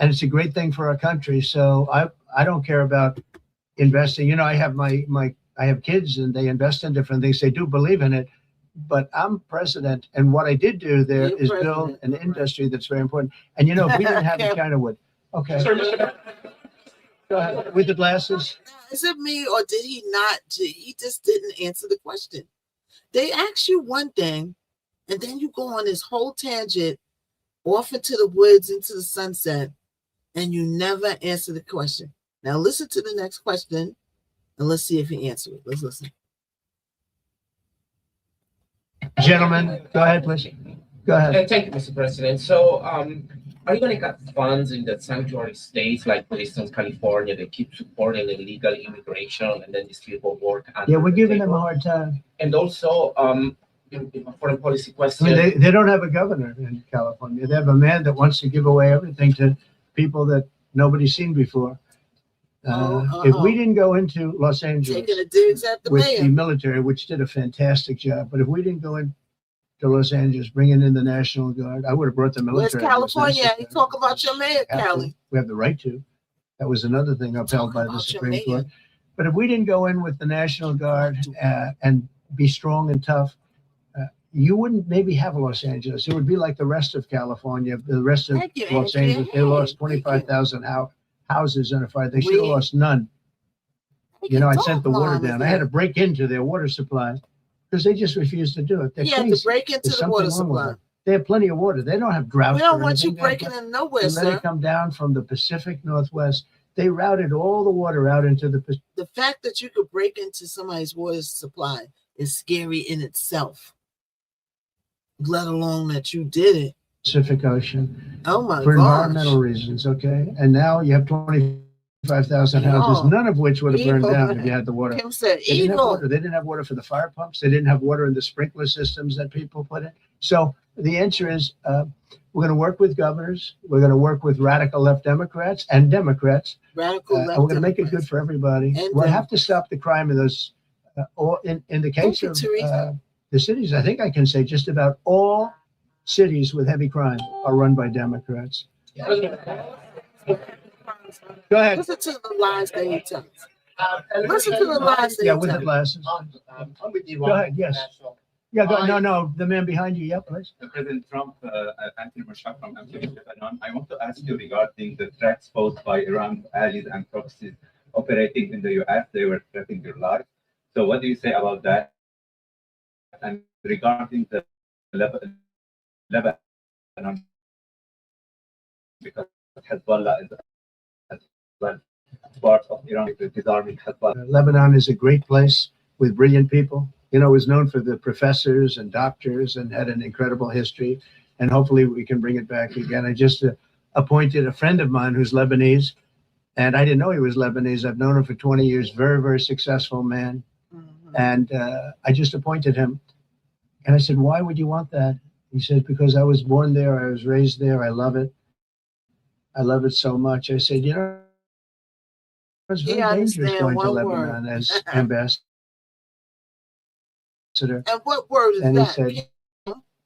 And it's a great thing for our country. So I don't care about investing. You know, I have I have kids and they invest in different things. They do believe in it. But I'm president, and what I did do there You're is president, build an right. industry that's very important. And you know, if we didn't have it, Okay. China would. Okay, Sir, go ahead. With the glasses. Is it me or did he not? He just didn't answer the question. They ask you one thing, and then you go on this whole tangent off into the woods, into the sunset, and you never answer the question. Now listen to the next question, and let's see if he answered it. Let's listen. Gentlemen, go ahead, please. Go ahead. Thank you, Mr. President. So, are you going to cut funds in the sanctuary states, like for instance, California, they keep supporting illegal immigration and then these people work? Yeah, we're giving them a hard time. And also, in a foreign policy I question. mean, they don't have a governor in California. They have a man that wants to give away everything to people that nobody's seen before. If we didn't go into Los Angeles Taking the digs at the with the mayor. military, which did a fantastic job, but if we didn't go into Los Angeles, bringing in the National Guard, I would have brought the Where's military. It was California? necessary. You talk about your mayor, Have to. Cali. We have the right to. That was another thing upheld by the about your Supreme mayor. Court. But if we didn't go in with the National Guard and be strong and tough, you wouldn't maybe have Los Angeles. It would be like the rest of California, the rest of Thank you, Los Angie. Angeles. They lost Thank you. 25,000 houses in a fire. They should have We- lost none. You know, I sent the water Dog down. line I had to is break into their water supply because they just refused to do it. They're He had to crazy. break into There's the water something wrong with supply. them. They have plenty of water. They don't have drought. We don't or want you anything. They have breaking in nowhere, and let sir. it come down from the Pacific Northwest. They routed all the water out into the The fact that you could break into somebody's water supply is scary in itself, let alone that you did it. Pacific Ocean Oh my for gosh. environmental reasons. Okay, and now you have 25,000 houses, Oh, none of which would have burned evil. down if you had the water. Kim said They didn't have evil. water. They didn't have water for the fire pumps. They didn't have water in the sprinkler systems that people put in. So the answer is we're going to work with governors. We're going to work with radical left Democrats and Democrats. Radical And left. we're going to make it Democrats. good for everybody. And We'll have to stop the crime in those. Or in the case you, of Teresa. the cities, I think I can say just about all cities with heavy crime are run by Democrats. Go ahead. Listen to the lies that he tells. Listen to the lies that Yeah, he with the tells. glasses. I'm with you. Go ahead, yes. Yeah, no, the man behind you. Yeah, please. President Trump, Anthony Mashak from Lebanon. I want to ask you regarding the threats posed by Iran allies and proxies operating in the U.S. They were threatening your life. So what do you say about that? And regarding the Lebanon, because Hezbollah is as well part of Iran disarming Hezbollah. Lebanon is a great place with brilliant people. You know, it was known for the professors and doctors and had an incredible history. And hopefully we can bring it back again. I just appointed a friend of mine who's Lebanese, and I didn't know he was Lebanese. I've known him for 20 years, very, very successful man. And I just appointed him. And I said, why would you want that? He said, because I was born there, I was raised there, I love it. I love it so much. I said, you know, it's very dangerous going to Lebanon as ambassador. And what word is And that? he said,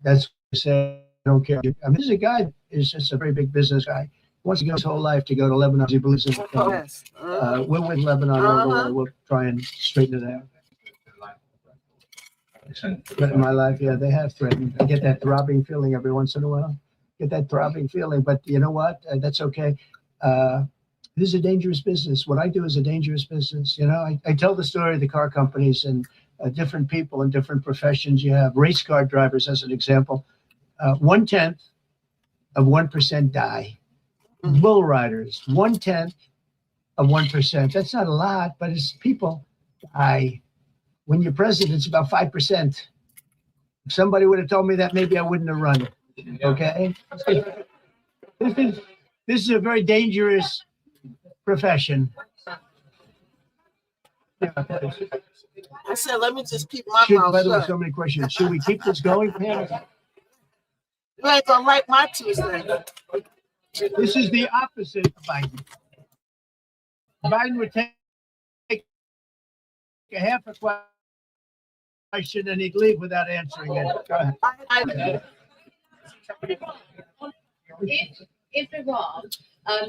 that's what he said, I don't care. I mean, this is a guy, is just a very big business guy. He wants to go his whole life to go to Lebanon. He believes in it. Yes. We're with Lebanon all the way. We'll try and straighten it out. But in my life, yeah, they have threatened. I get that throbbing feeling every once in a while. Get that throbbing feeling, but you know what? That's okay. This is a dangerous business. What I do is a dangerous business. You know, I tell the story of the car companies and different people in different professions. You have race car drivers as an example. 1/10 of 1% die. Bull riders, 1/10 of 1%. That's not a lot, but it's people die. When you're president, it's about 5%. If somebody would have told me that, maybe I wouldn't have run. Okay? This is a very dangerous profession. I said, let me just keep my mouth By the way, shut. so many questions. Should we keep this going, Pam? You ain't gonna like my 2 cents. This is the opposite of Biden. Biden would take a half a question and he'd leave without answering it. Go ahead. If Iran,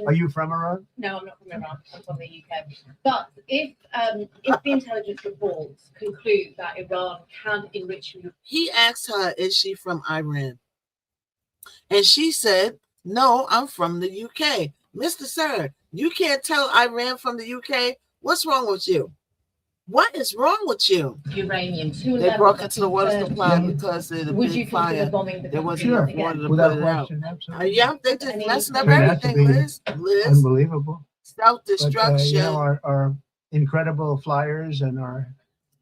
Are you from Iran? no, I'm not from Iran, I'm from the UK. But if the intelligence reports conclude that Iran can enrich uranium, He asked her, is she from Iran? And she said, no, I'm from the UK. Mr. Sir, you can't tell Iran from the UK. What's wrong with you? What is wrong with you? to They levels broke that into the water concern supply you, because of the would you big consider fire. bombing the There country wasn't Sure. enough water to Without put it out. question, absolutely. Yeah, they just Any- messing up Turned out to everything, be Liz. Liz, Unbelievable. But, self-destruction. you know, our incredible flyers and our,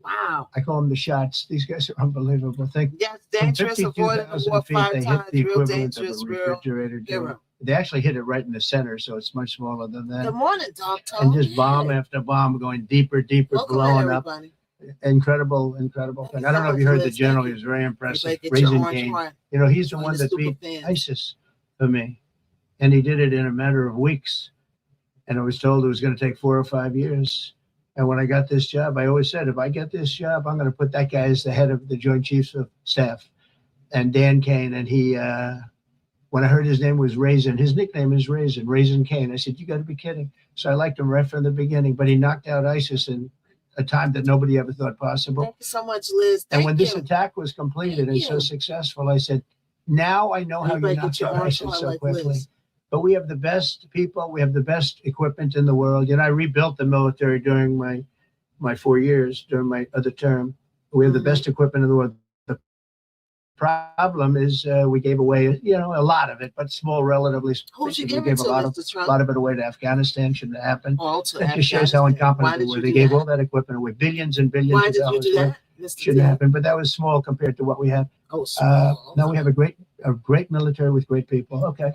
Wow. I call them the shots. These guys are unbelievable. Think Yes, from dangerous, avoiding the 52,000 war feet, 5 they hit times, the real equivalent of a dangerous, real refrigerator door. hero. They actually hit it right in the center, so it's much smaller than Good that. morning, Doctor. And just bomb after bomb going deeper, deeper, Welcome blowing up. everybody. Incredible thing. I don't know if you heard the general. He was very impressive. Raising Cane. You know, he's the one that beat ISIS for me. And he did it in a matter of weeks. And I was told it was going to take 4 or 5 years. And when I got this job, I always said, if I get this job, I'm going to put that guy as the head of the Joint Chiefs of Staff. And Dan Kane, and he, when I heard his name was Raisin, his nickname is Raisin Kane. I said, you got to be kidding. So I liked him right from the beginning, but he knocked out ISIS in a time that nobody ever thought possible. Thank you so much, Liz. And Thank when you. this attack was completed and so successful, I said, now I know how you Everybody knocked get your out orange ISIS heart so like quickly. Liz. But we have the best people. We have the best equipment in the world. You know, I rebuilt the military during my 4 years, during my other term. We have the best equipment in the world. The problem is we gave away, you know, a lot of it, but small, relatively. Who'd you we give gave it to, a lot Mr. Trump? lot of it away to Afghanistan. Shouldn't have happened. Oh, to That just shows how Afghanistan. Why incompetent they did were. you They do gave that? all that equipment away, billions and billions Why of did you dollars. do that, Mr. Shouldn't D? happen, but that was small compared to what we have. Oh, small. Now we have a great military with great people. Okay.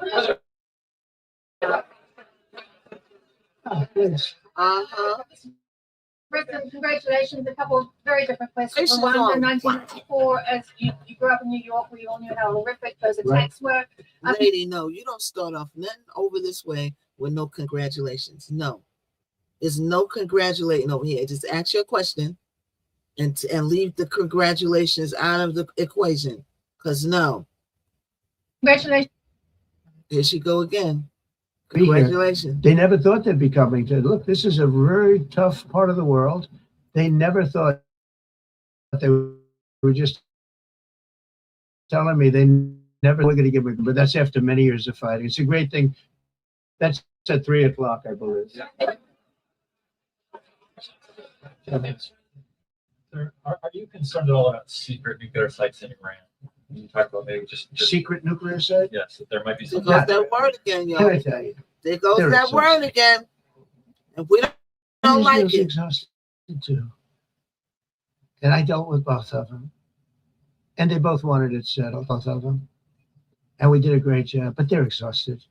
Yes. Uh-huh. President, congratulations. A couple of very different questions. Questions One, on in 1994, as you grew up in New York, we all knew how horrific those attacks were. Lady, no, you don't start off nothing over this way with no congratulations. No. There's no congratulating over here. Just ask your question and leave the congratulations out of the equation. Because no. Congratulations. Here she go again. Be here. Congratulations. They never thought they'd be coming to. Look, this is a very tough part of the world. They never thought they were just telling me they never were going to give me, but that's after many years of fighting. It's a great thing. That's at 3 o'clock, I believe. Are you concerned at all about secret nuclear sites in Iran? You talk about maybe just Secret nuclear site? yes, that there might be There some. goes that word again, y'all. Can I tell you? There goes They're that word exhausted. again. And we don't like Israel's it. exhausted too. And I dealt with both of them. And they both wanted it settled, both of them. And we did a great job, but they're exhausted.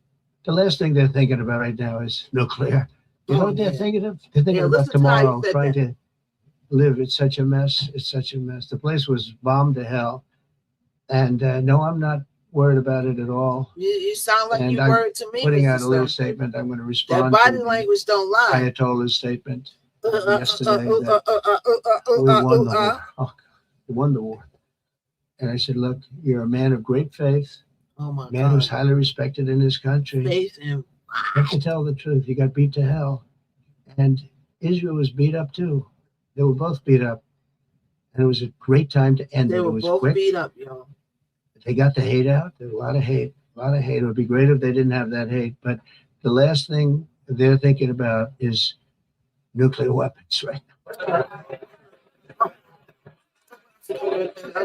The last thing they're thinking about right now is nuclear. You know what they're thinking of? They're thinking about listen to how you tomorrow, said trying that. to live. It's such a mess. It's such a mess. The place was bombed to hell. And no, I'm not worried about it at all. You sound like And you I'm worried to me, putting out Mr. a little Stern. statement. I'm going to That respond body to the language don't lie. Ayatollah's statement yesterday that we won the war. Oh, we won the war. And I said, look, you're a man of great faith, Oh my man who's God. highly respected in his country. Faith in You have to tell the truth. You got beat to hell. And Israel was beat up too. They were both beat up. And it was a great time to end they it. were It was both quick. beat up, y'all. They got the hate out. There's a lot of hate. A lot of hate. It would be great if they didn't have that hate. But the last thing they're thinking about is nuclear weapons, right?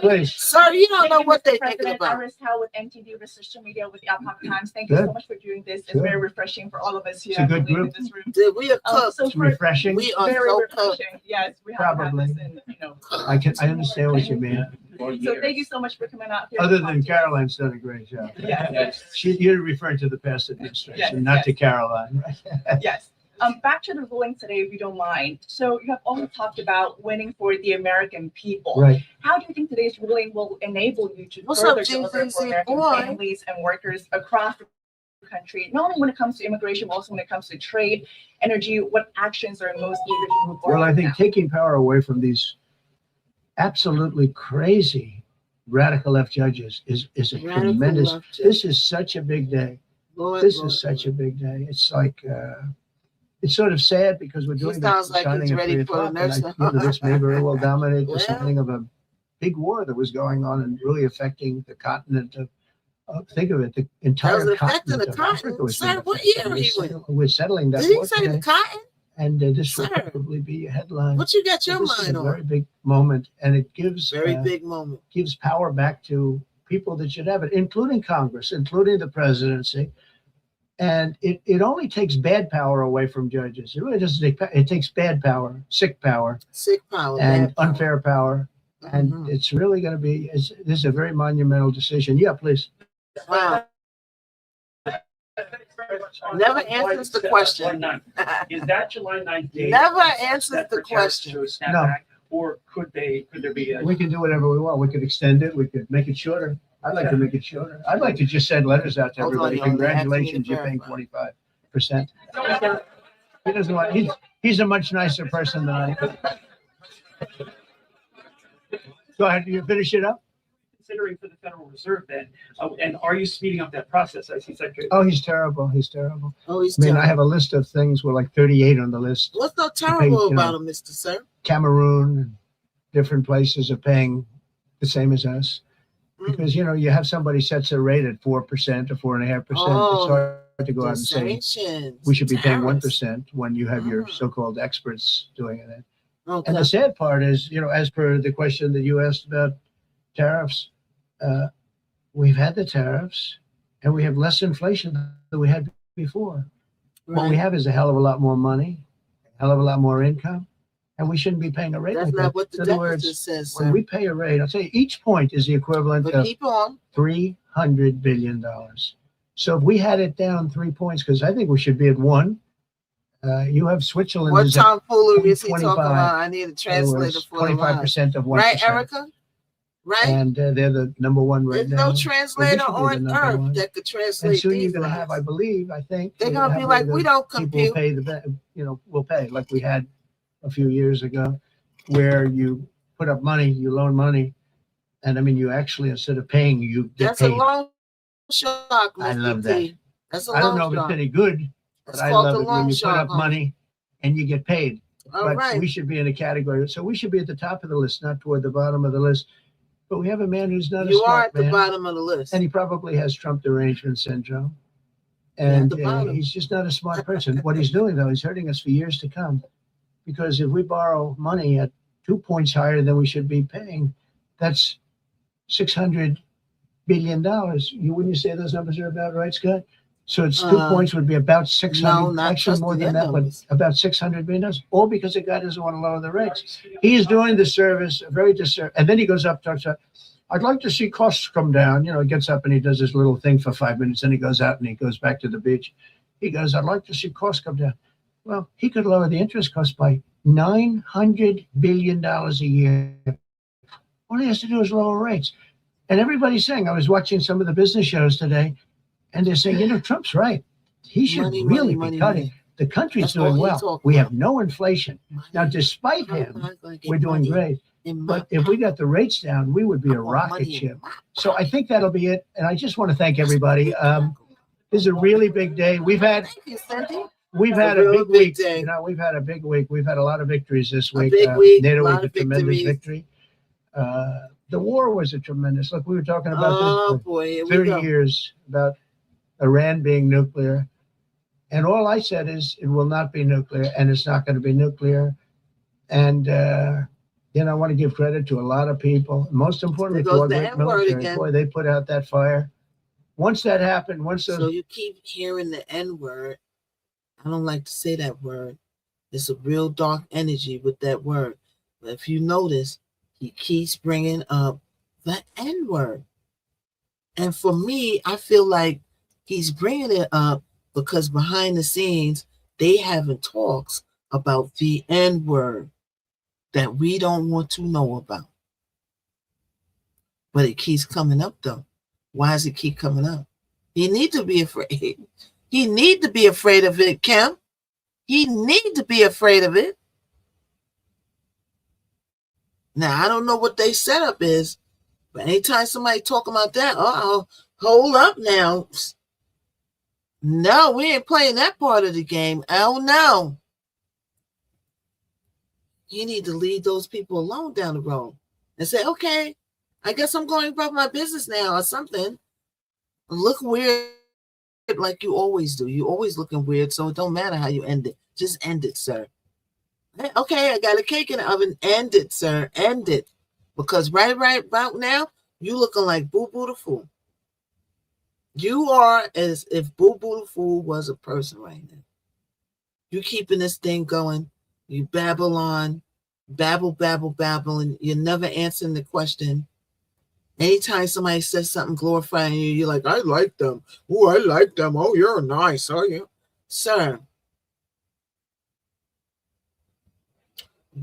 Please. Sir, you don't know what they're thinking President about. Iris Howe with NTV with Social Media with the Epoch Times. Thank you Good. so much for doing this. It's Sure. very refreshing for all of us here. It's a good I believe, group. in this room. Dude, we are cooked. So It's for- refreshing. We are very so cooked. refreshing. Yes, we have to have Probably. this in, you know. I understand what you mean. So thank you so much for coming out here. Other than Caroline's done a great job. Yes. You're referring to the past administration, Yes, not yes. to Caroline, right? Yes. Back to the ruling today, if you don't mind. So you have also talked about winning for the American people. Right. How do you think today's ruling will enable you to What's further up, deliver GCC for American boy? families and workers across the country, not only when it comes to immigration, but also when it comes to trade, energy? What actions are most eager to move forward? Well, I think now? taking power away from these absolutely crazy radical left judges is a Radical tremendous. left judges. This is such a big day. Lord, This Lord, is such a Lord. big day. It's like it's sort of sad because we're He doing sounds the like signing he's at ready 3 for the o'clock, and next this may very well dominate the Well. signing of a big war that was going on and really affecting the continent of. Think of it, the entire That was affecting continent the of continent. Africa was Sir, being what affected. year are you in? We're settling that Did he war say the today, cotton? and this will Sir. probably be a headline. What you got your This is mind a on? very big moment, and it gives Very big moment. gives power back to people that should have it, including Congress, including the presidency. And it only takes bad power away from judges. It really doesn't take it takes bad power, sick power, Sick power. and bad power. unfair power. And Mhm. it's really going to be, this is a very monumental decision. Yeah, please. Wow. Never answers the question. Is that July 9th date? Never answers set the for tariffs question. to snap No. back, or could there be a? We can do whatever we want. We could extend it. We could make it shorter. I'd like to make it shorter. I'd like to just send letters out to Hold on, everybody. y'all. They're asking me to Congratulations, you're paying verify. 25%. He doesn't want, he's a much nicer person than I am. Go ahead, you finish it up? Considering for the Federal Reserve then, and are you speeding up that process? I see Secretary. Oh, he's terrible. He's terrible. Oh, he's I mean, I terrible. have a list of things. We're like 38 on the list. What's so terrible you know, about him, Mr. Sir? Cameroon, and different places are paying the same as us. Because, you know, you have somebody sets a rate at 4% or 4.5%. Oh, it's hard to go out The and say sanctions. we should be paying tariffs. 1% when you have your Mm. so-called experts doing it. Okay. And the sad part is, you know, as per the question that you asked about tariffs, we've had the tariffs and we have less inflation than we had before. What we Right. have is a hell of a lot more money, a hell of a lot more income, and we shouldn't be paying a rate That's like not that. what the In other deficit words, says, when sir. we pay a rate, I'll tell you, each point is the equivalent But of keep on. $300 billion. So if we had it down 3 points, because I think we should be at 1. You have Switzerland What is at tomfoolery is he talking 25. about? I need a translator for the line. 25% of 1%. Right, Erica? Right? And they're the number one right There's now. no translator should be the on number earth one. that could And translate soon you're these going to have, I lines. believe, I think. They're you're gonna have be where like, the we don't people compute. pay will pay like we had a few years ago, where you put up money, you loan money, and I mean, you actually, instead of paying, you get That's a paid. loan shark, I Mr. love T. that. That's a I don't loan know if it's shark. any good, but It's I called love the it when loan you put shark, up homie. money and you get paid. All But right. we should be in a category. So we should be at the top of the list, not toward the bottom of the list. But we have a man who's not a You are smart at the man, bottom of the list. and he probably has Trump derangement syndrome. You're at And the bottom. he's just not a smart person. What he's doing, though, he's hurting us for years to come. Because if we borrow money at 2 points higher than we should be paying, that's $600 billion. Wouldn't you say those numbers are about right, Scott? So it's 2 points would be about 600, no, not actually more trusting than your that, numbers. but about $600 billion, all because the guy doesn't want to lower the rates. He's doing the service, a very disservice. And then he goes up, talks about, I'd like to see costs come down. You know, he gets up and he does his little thing for 5 minutes, then he goes out and he goes back to the beach. He goes, I'd like to see costs come down. Well, he could lower the interest cost by $900 billion a year. All he has to do is lower rates. And everybody's saying, I was watching some of the business shows today, and they're saying, Trump's right. He should really be cutting. The country's doing well. We have no inflation. Now, despite him, we're doing great. But if we got the rates down, we would be a rocket ship. So I think that'll be it. And I just want to thank everybody. This is a really big day. We've had a big week. We've had a big week. We've had a lot of victories this week. NATO was a tremendous victory. The war was a tremendous. Look, we were talking about this for 30 years about Iran being nuclear. And all I said is it will not be nuclear, and it's not going to be nuclear. And, I want to give credit to a lot of people. Most importantly, to our great military. Boy, they put out that fire. Once that happened, So you keep hearing the N-word. I don't like to say that word. There's a real dark energy with that word. But if you notice, he keeps bringing up the N-word. And for me, I feel like he's bringing it up because behind the scenes, they having talks about the N-word that we don't want to know about. But it keeps coming up, though. Why does it keep coming up? He need to be afraid. He need to be afraid of it, Kim. He need to be afraid of it. Now, I don't know what they setup is, but anytime somebody talk about that, hold up now. No, we ain't playing that part of the game. Oh, no. You need to leave those people alone down the road and say, okay, I guess I'm going about my business now or something. Look weird like you always do. You always looking weird, so it don't matter how you end it. Just end it, sir. Okay, I got a cake in the oven. End it, sir. End it. Because right about now, you looking like Boo Boo the Fool. You are as if Boo Boo the Fool was a person right now. You keeping this thing going. You babble on, babble, and you're never answering the question. Anytime somebody says something glorifying you, you're like, I like them. Oh, I like them. Oh, you're nice, are you? Sir,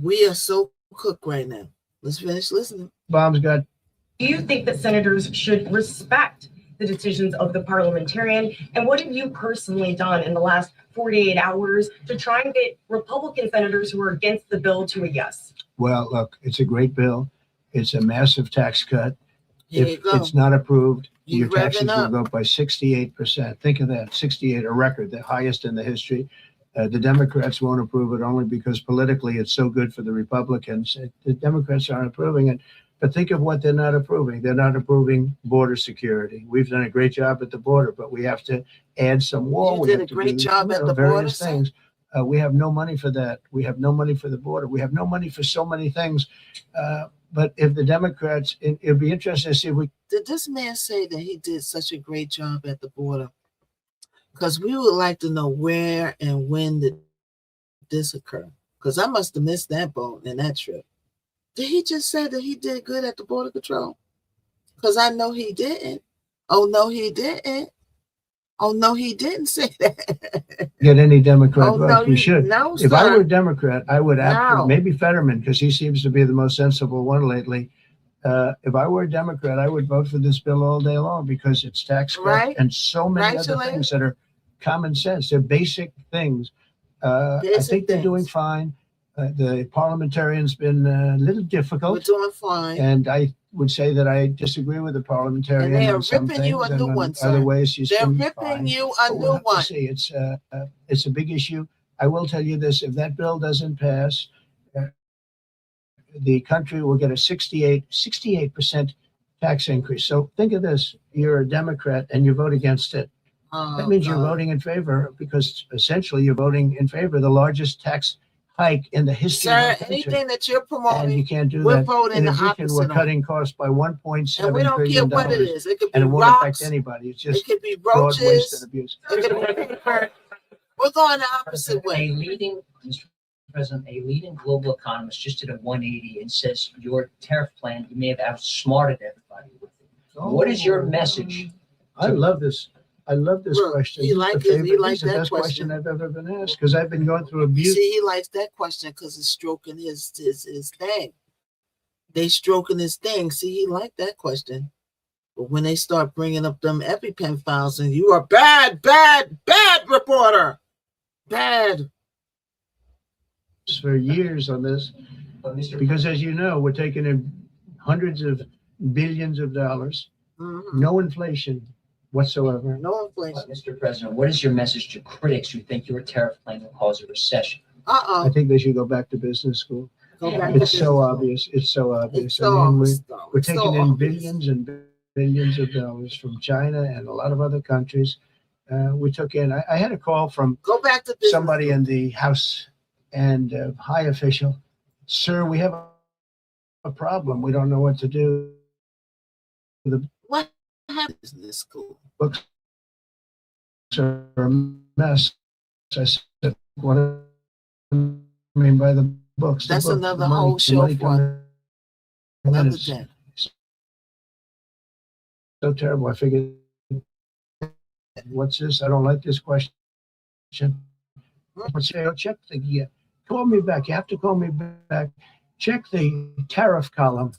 we are so cooked right now. Let's finish listening. Bomb's got. Do you think that senators should respect the decisions of the parliamentarian? And what have you personally done in the last 48 hours to try and get Republican senators who are against the bill to a yes? Well, look, it's a great bill. It's a massive tax cut. If it's not approved, your taxes will go up by 68%. Think of that, 68, a record, the highest in the history. The Democrats won't approve it only because politically it's so good for the Republicans. The Democrats aren't approving it. But think of what they're not approving. They're not approving border security. We've done a great job at the border, but we have to add some wall. You did a great job at the border. Things. We have no money for that. We have no money for the border. We have no money for so many things. But if the Democrats, it'd be interesting to see if we. Did this man say that he did such a great job at the border? Because we would like to know where and when did this occur? Because I must have missed that boat and that trip. Did he just say that he did good at the border control? Because I know he didn't. Oh, no, he didn't. Oh, no, he didn't say that. Get any Democrat vote. No, we should. No, if I were a Democrat, I would maybe Fetterman, because he seems to be the most sensible one lately. If I were a Democrat, I would vote for this bill all day long because it's tax cut and so many other things that are common sense. They're basic things. I think they're doing fine. The parliamentarian's been a little difficult. We're doing fine. And I would say that I disagree with the parliamentarian. And they are ripping you a new one, sir. Other ways, they're ripping you a new one. See, it's a big issue. I will tell you this: if that bill doesn't pass, the country will get a 68% tax increase. So think of this: you're a Democrat and you vote against it. That means you're voting in favor, because essentially you're voting in favor of the largest tax hike in the history of the country. Anything that you're promoting, and you can't do that. Voting in addition, we're cutting costs by $1.7 trillion. And we don't care what it is. It could be and it won't affect anybody. It's just it could be roaches, fraud, waste, and abuse. It could be, we're going the opposite way. Mr. President, a leading global economist just did a 180 and says your tariff plan, you may have outsmarted everybody with it. What is your message? I love this. I love this question. He likes the best question I've ever been asked, because I've been going through abuse. See, he likes that question because it's stroking his thing. They stroking his thing. See, he liked that question. But when they start bringing up them EpiPen files, and you are bad, bad, bad reporter, bad. For years on this, because as you know, we're taking in hundreds of billions of dollars, no inflation whatsoever. No inflation. Mr. President, what is your message to critics who think your tariff plan will cause a recession? I think they should go back to business school. It's so obvious. It's so obvious. We're taking in billions and billions of dollars from China and a lot of other countries. We took in, I had a call from somebody in the House and high official. Sir, we have a problem. We don't know what to do. What happens in this school? Books are a mess. I said, what do you mean by the books? That's another whole show for another day. So terrible. I figured, what's this? I don't like this question. Check the, call me back. You have to call me back. Check the tariff column.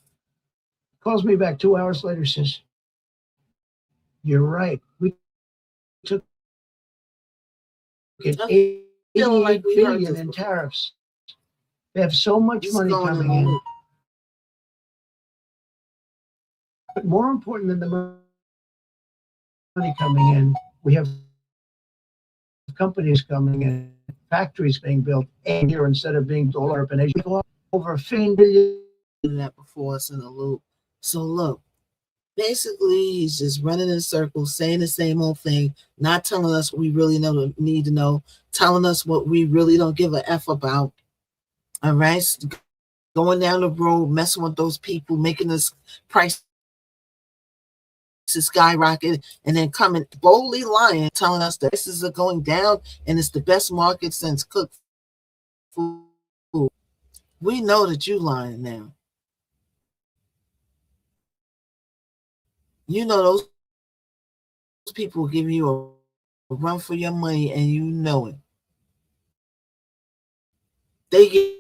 Calls me back 2 hours later, says, you're right. We took $88 billion in tariffs. They have so much money coming in. But more important than the money coming in, we have companies coming in, factories being built here instead of being all Europe and Asia. Over $15 billion. That before us in a loop. So look, basically he's just running in circles, saying the same old thing, not telling us what we really need to know, telling us what we really don't give a F about. All right, going down the road, messing with those people, making this price skyrocket, and then coming boldly lying, telling us that prices are going down and it's the best market since cooked food. We know that you lying now. You know those people will give you a run for your money, and you know it. They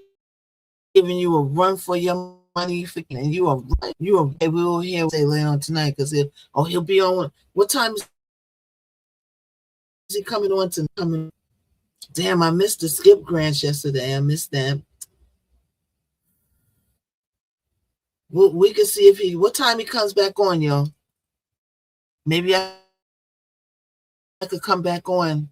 giving you a run for your money, and you are right. We will hear say later on tonight because he'll be on. What time is he coming on to coming? Damn, I missed the Skip Grants yesterday. I missed that. We can see if what time he comes back on, y'all. Maybe I could come back on.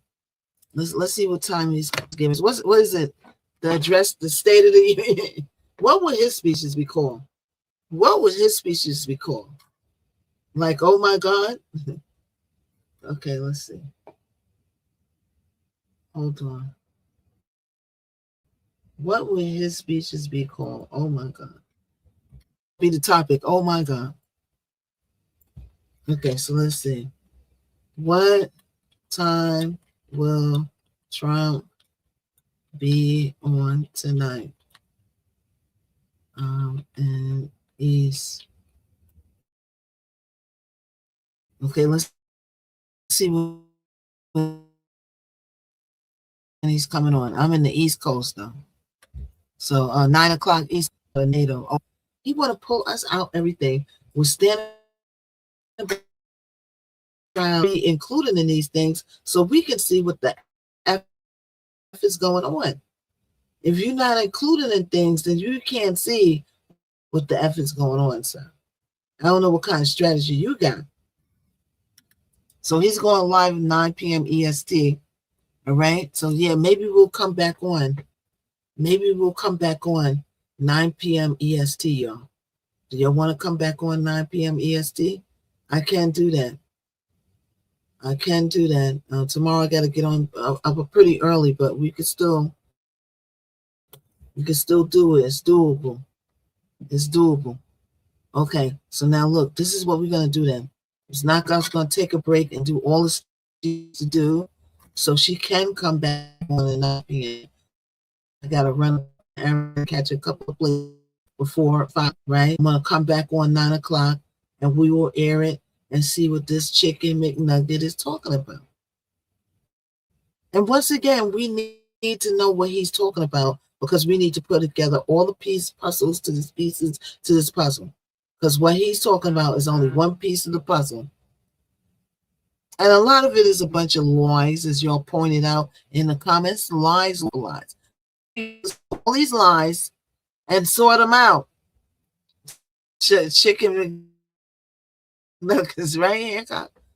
Let's see what time he's giving us. What is it? The address, the State of the Union. What would his speeches be called? What would his speeches be called? Like, oh my God? Okay, let's see. Hold on. What would his speeches be called? Oh my God. Be the topic. Oh my God. Okay, so let's see. What time will Trump be on tonight? And East. Okay, let's see when he's coming on. I'm in the East Coast though. So 9 o'clock East NATO. Oh, he want to pull us out everything. We're standing around, be included in these things so we can see what the F is going on. If you're not included in things, then you can't see what the F is going on, sir. I don't know what kind of strategy you got. So he's going live at 9 p.m. EST. All right. So yeah, maybe we'll come back on. Maybe we'll come back on 9 p.m. EST, y'all. Do y'all want to come back on 9 p.m. EST? I can't do that. I can do that. Tomorrow I got to get on up pretty early, but we could still do it. It's doable. It's doable. Okay, so now look, this is what we're going to do then. Missknockout's going to take a break and do all this she needs to do so she can come back on at 9 p.m. I got to run and catch a couple of plays before 5, right? I'm going to come back on 9 o'clock and we will air it and see what this chicken McNugget is talking about. And once again, we need to know what he's talking about because we need to put together all the puzzles to this puzzle. Because what he's talking about is only one piece of the puzzle. And a lot of it is a bunch of lies, as y'all pointed out in the comments. Lies. All these lies and sort them out. Chicken nuggets right here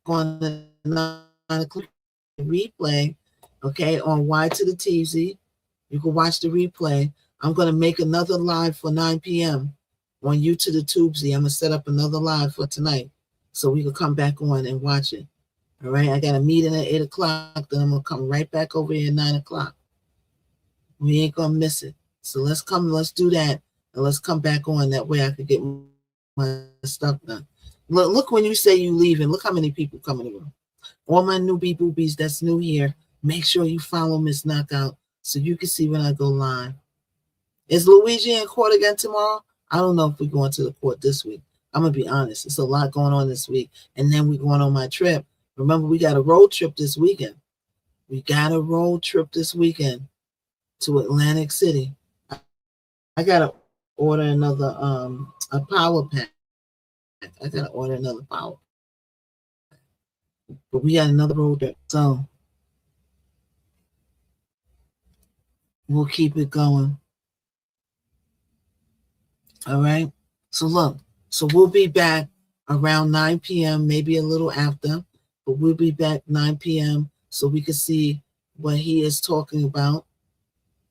on the 9 o'clock replay, okay, on Y to the TZ. You can watch the replay. I'm going to make another live for 9 p.m. on You to the Tubesy. I'm going to set up another live for tonight so we can come back on and watch it. All right, I got a meeting at 8 o'clock, then I'm going to come right back over here at 9 o'clock. We ain't going to miss it. So let's do that, and let's come back on. That way I could get my stuff done. Look, when you say you leaving, look how many people come in the room. All my newbie boobies that's new here, make sure you follow Missknockout so you can see when I go live. Is Luigi in court again tomorrow? I don't know if we're going to the court this week. I'm going to be honest. It's a lot going on this week. And then we're going on my trip. Remember, we got a road trip this weekend. We got a road trip this weekend to Atlantic City. I got to order another a power pack. I got to order another power pack. But we got another road trip. So we'll keep it going. All right. So look, so we'll be back around 9 p.m., maybe a little after, but we'll be back 9 p.m. so we can see what he is talking about,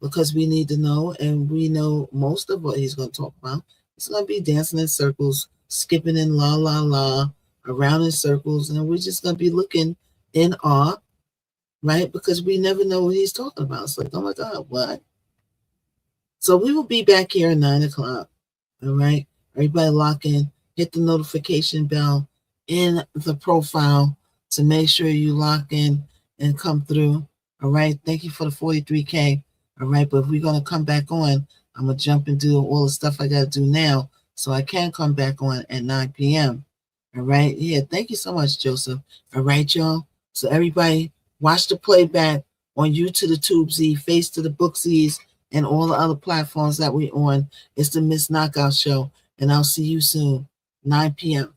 because we need to know, and we know most of what he's going to talk about. It's going to be dancing in circles, skipping in la, la, la, around in circles, and we're just going to be looking in awe, right? Because we never know what he's talking about. It's like, oh my God, what? So we will be back here at 9 o'clock. All right. Everybody lock in, hit the notification bell in the profile to make sure you lock in and come through. All right. Thank you for the 43K. All right. But if we're going to come back on, I'm going to jump and do all the stuff I got to do now so I can come back on at 9 p.m. All right. Yeah. Thank you so much, Joseph. All right, y'all. So everybody watch the playback on You to the Tubesy, Face to the Booksies, and all the other platforms that we're on. It's the Missknockout Show, and I'll see you soon, 9 p.m.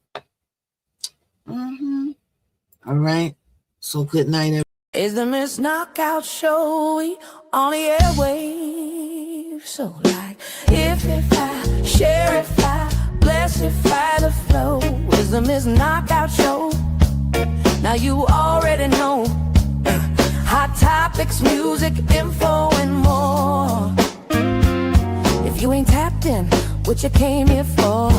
All right. So good night, everybody. It's the Missknockout Show, we on the airwaves. So like, if I share, if I bless, if I the flow. It's the Missknockout Show. Now you already know. Hot topics, music, info, and more. If you ain't tapped in, what you came here for?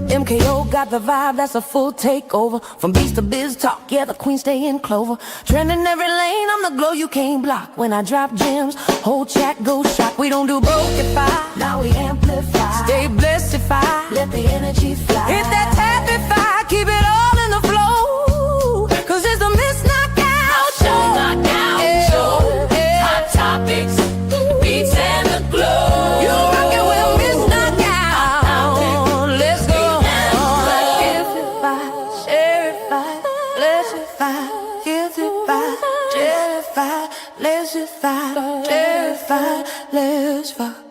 MKO got the vibe, that's a full takeover. From beast to biz talk, yeah, the queen stay in clover. Trending every lane, I'm the glow you can't block. When I drop gems, whole chat goes shock. We don't do brokeify, now we amplify. Stay blessed if I let the energy fly. Hit that tapify, keep it all in the flow. Cause it's the Missknockout Show. Knockout Show. Hot topics, beats and the glow. You rockin' with Missknockout. Let's go. If I share, if I bless, if I give, if I share, if I bless, if I share, if I let's fuck.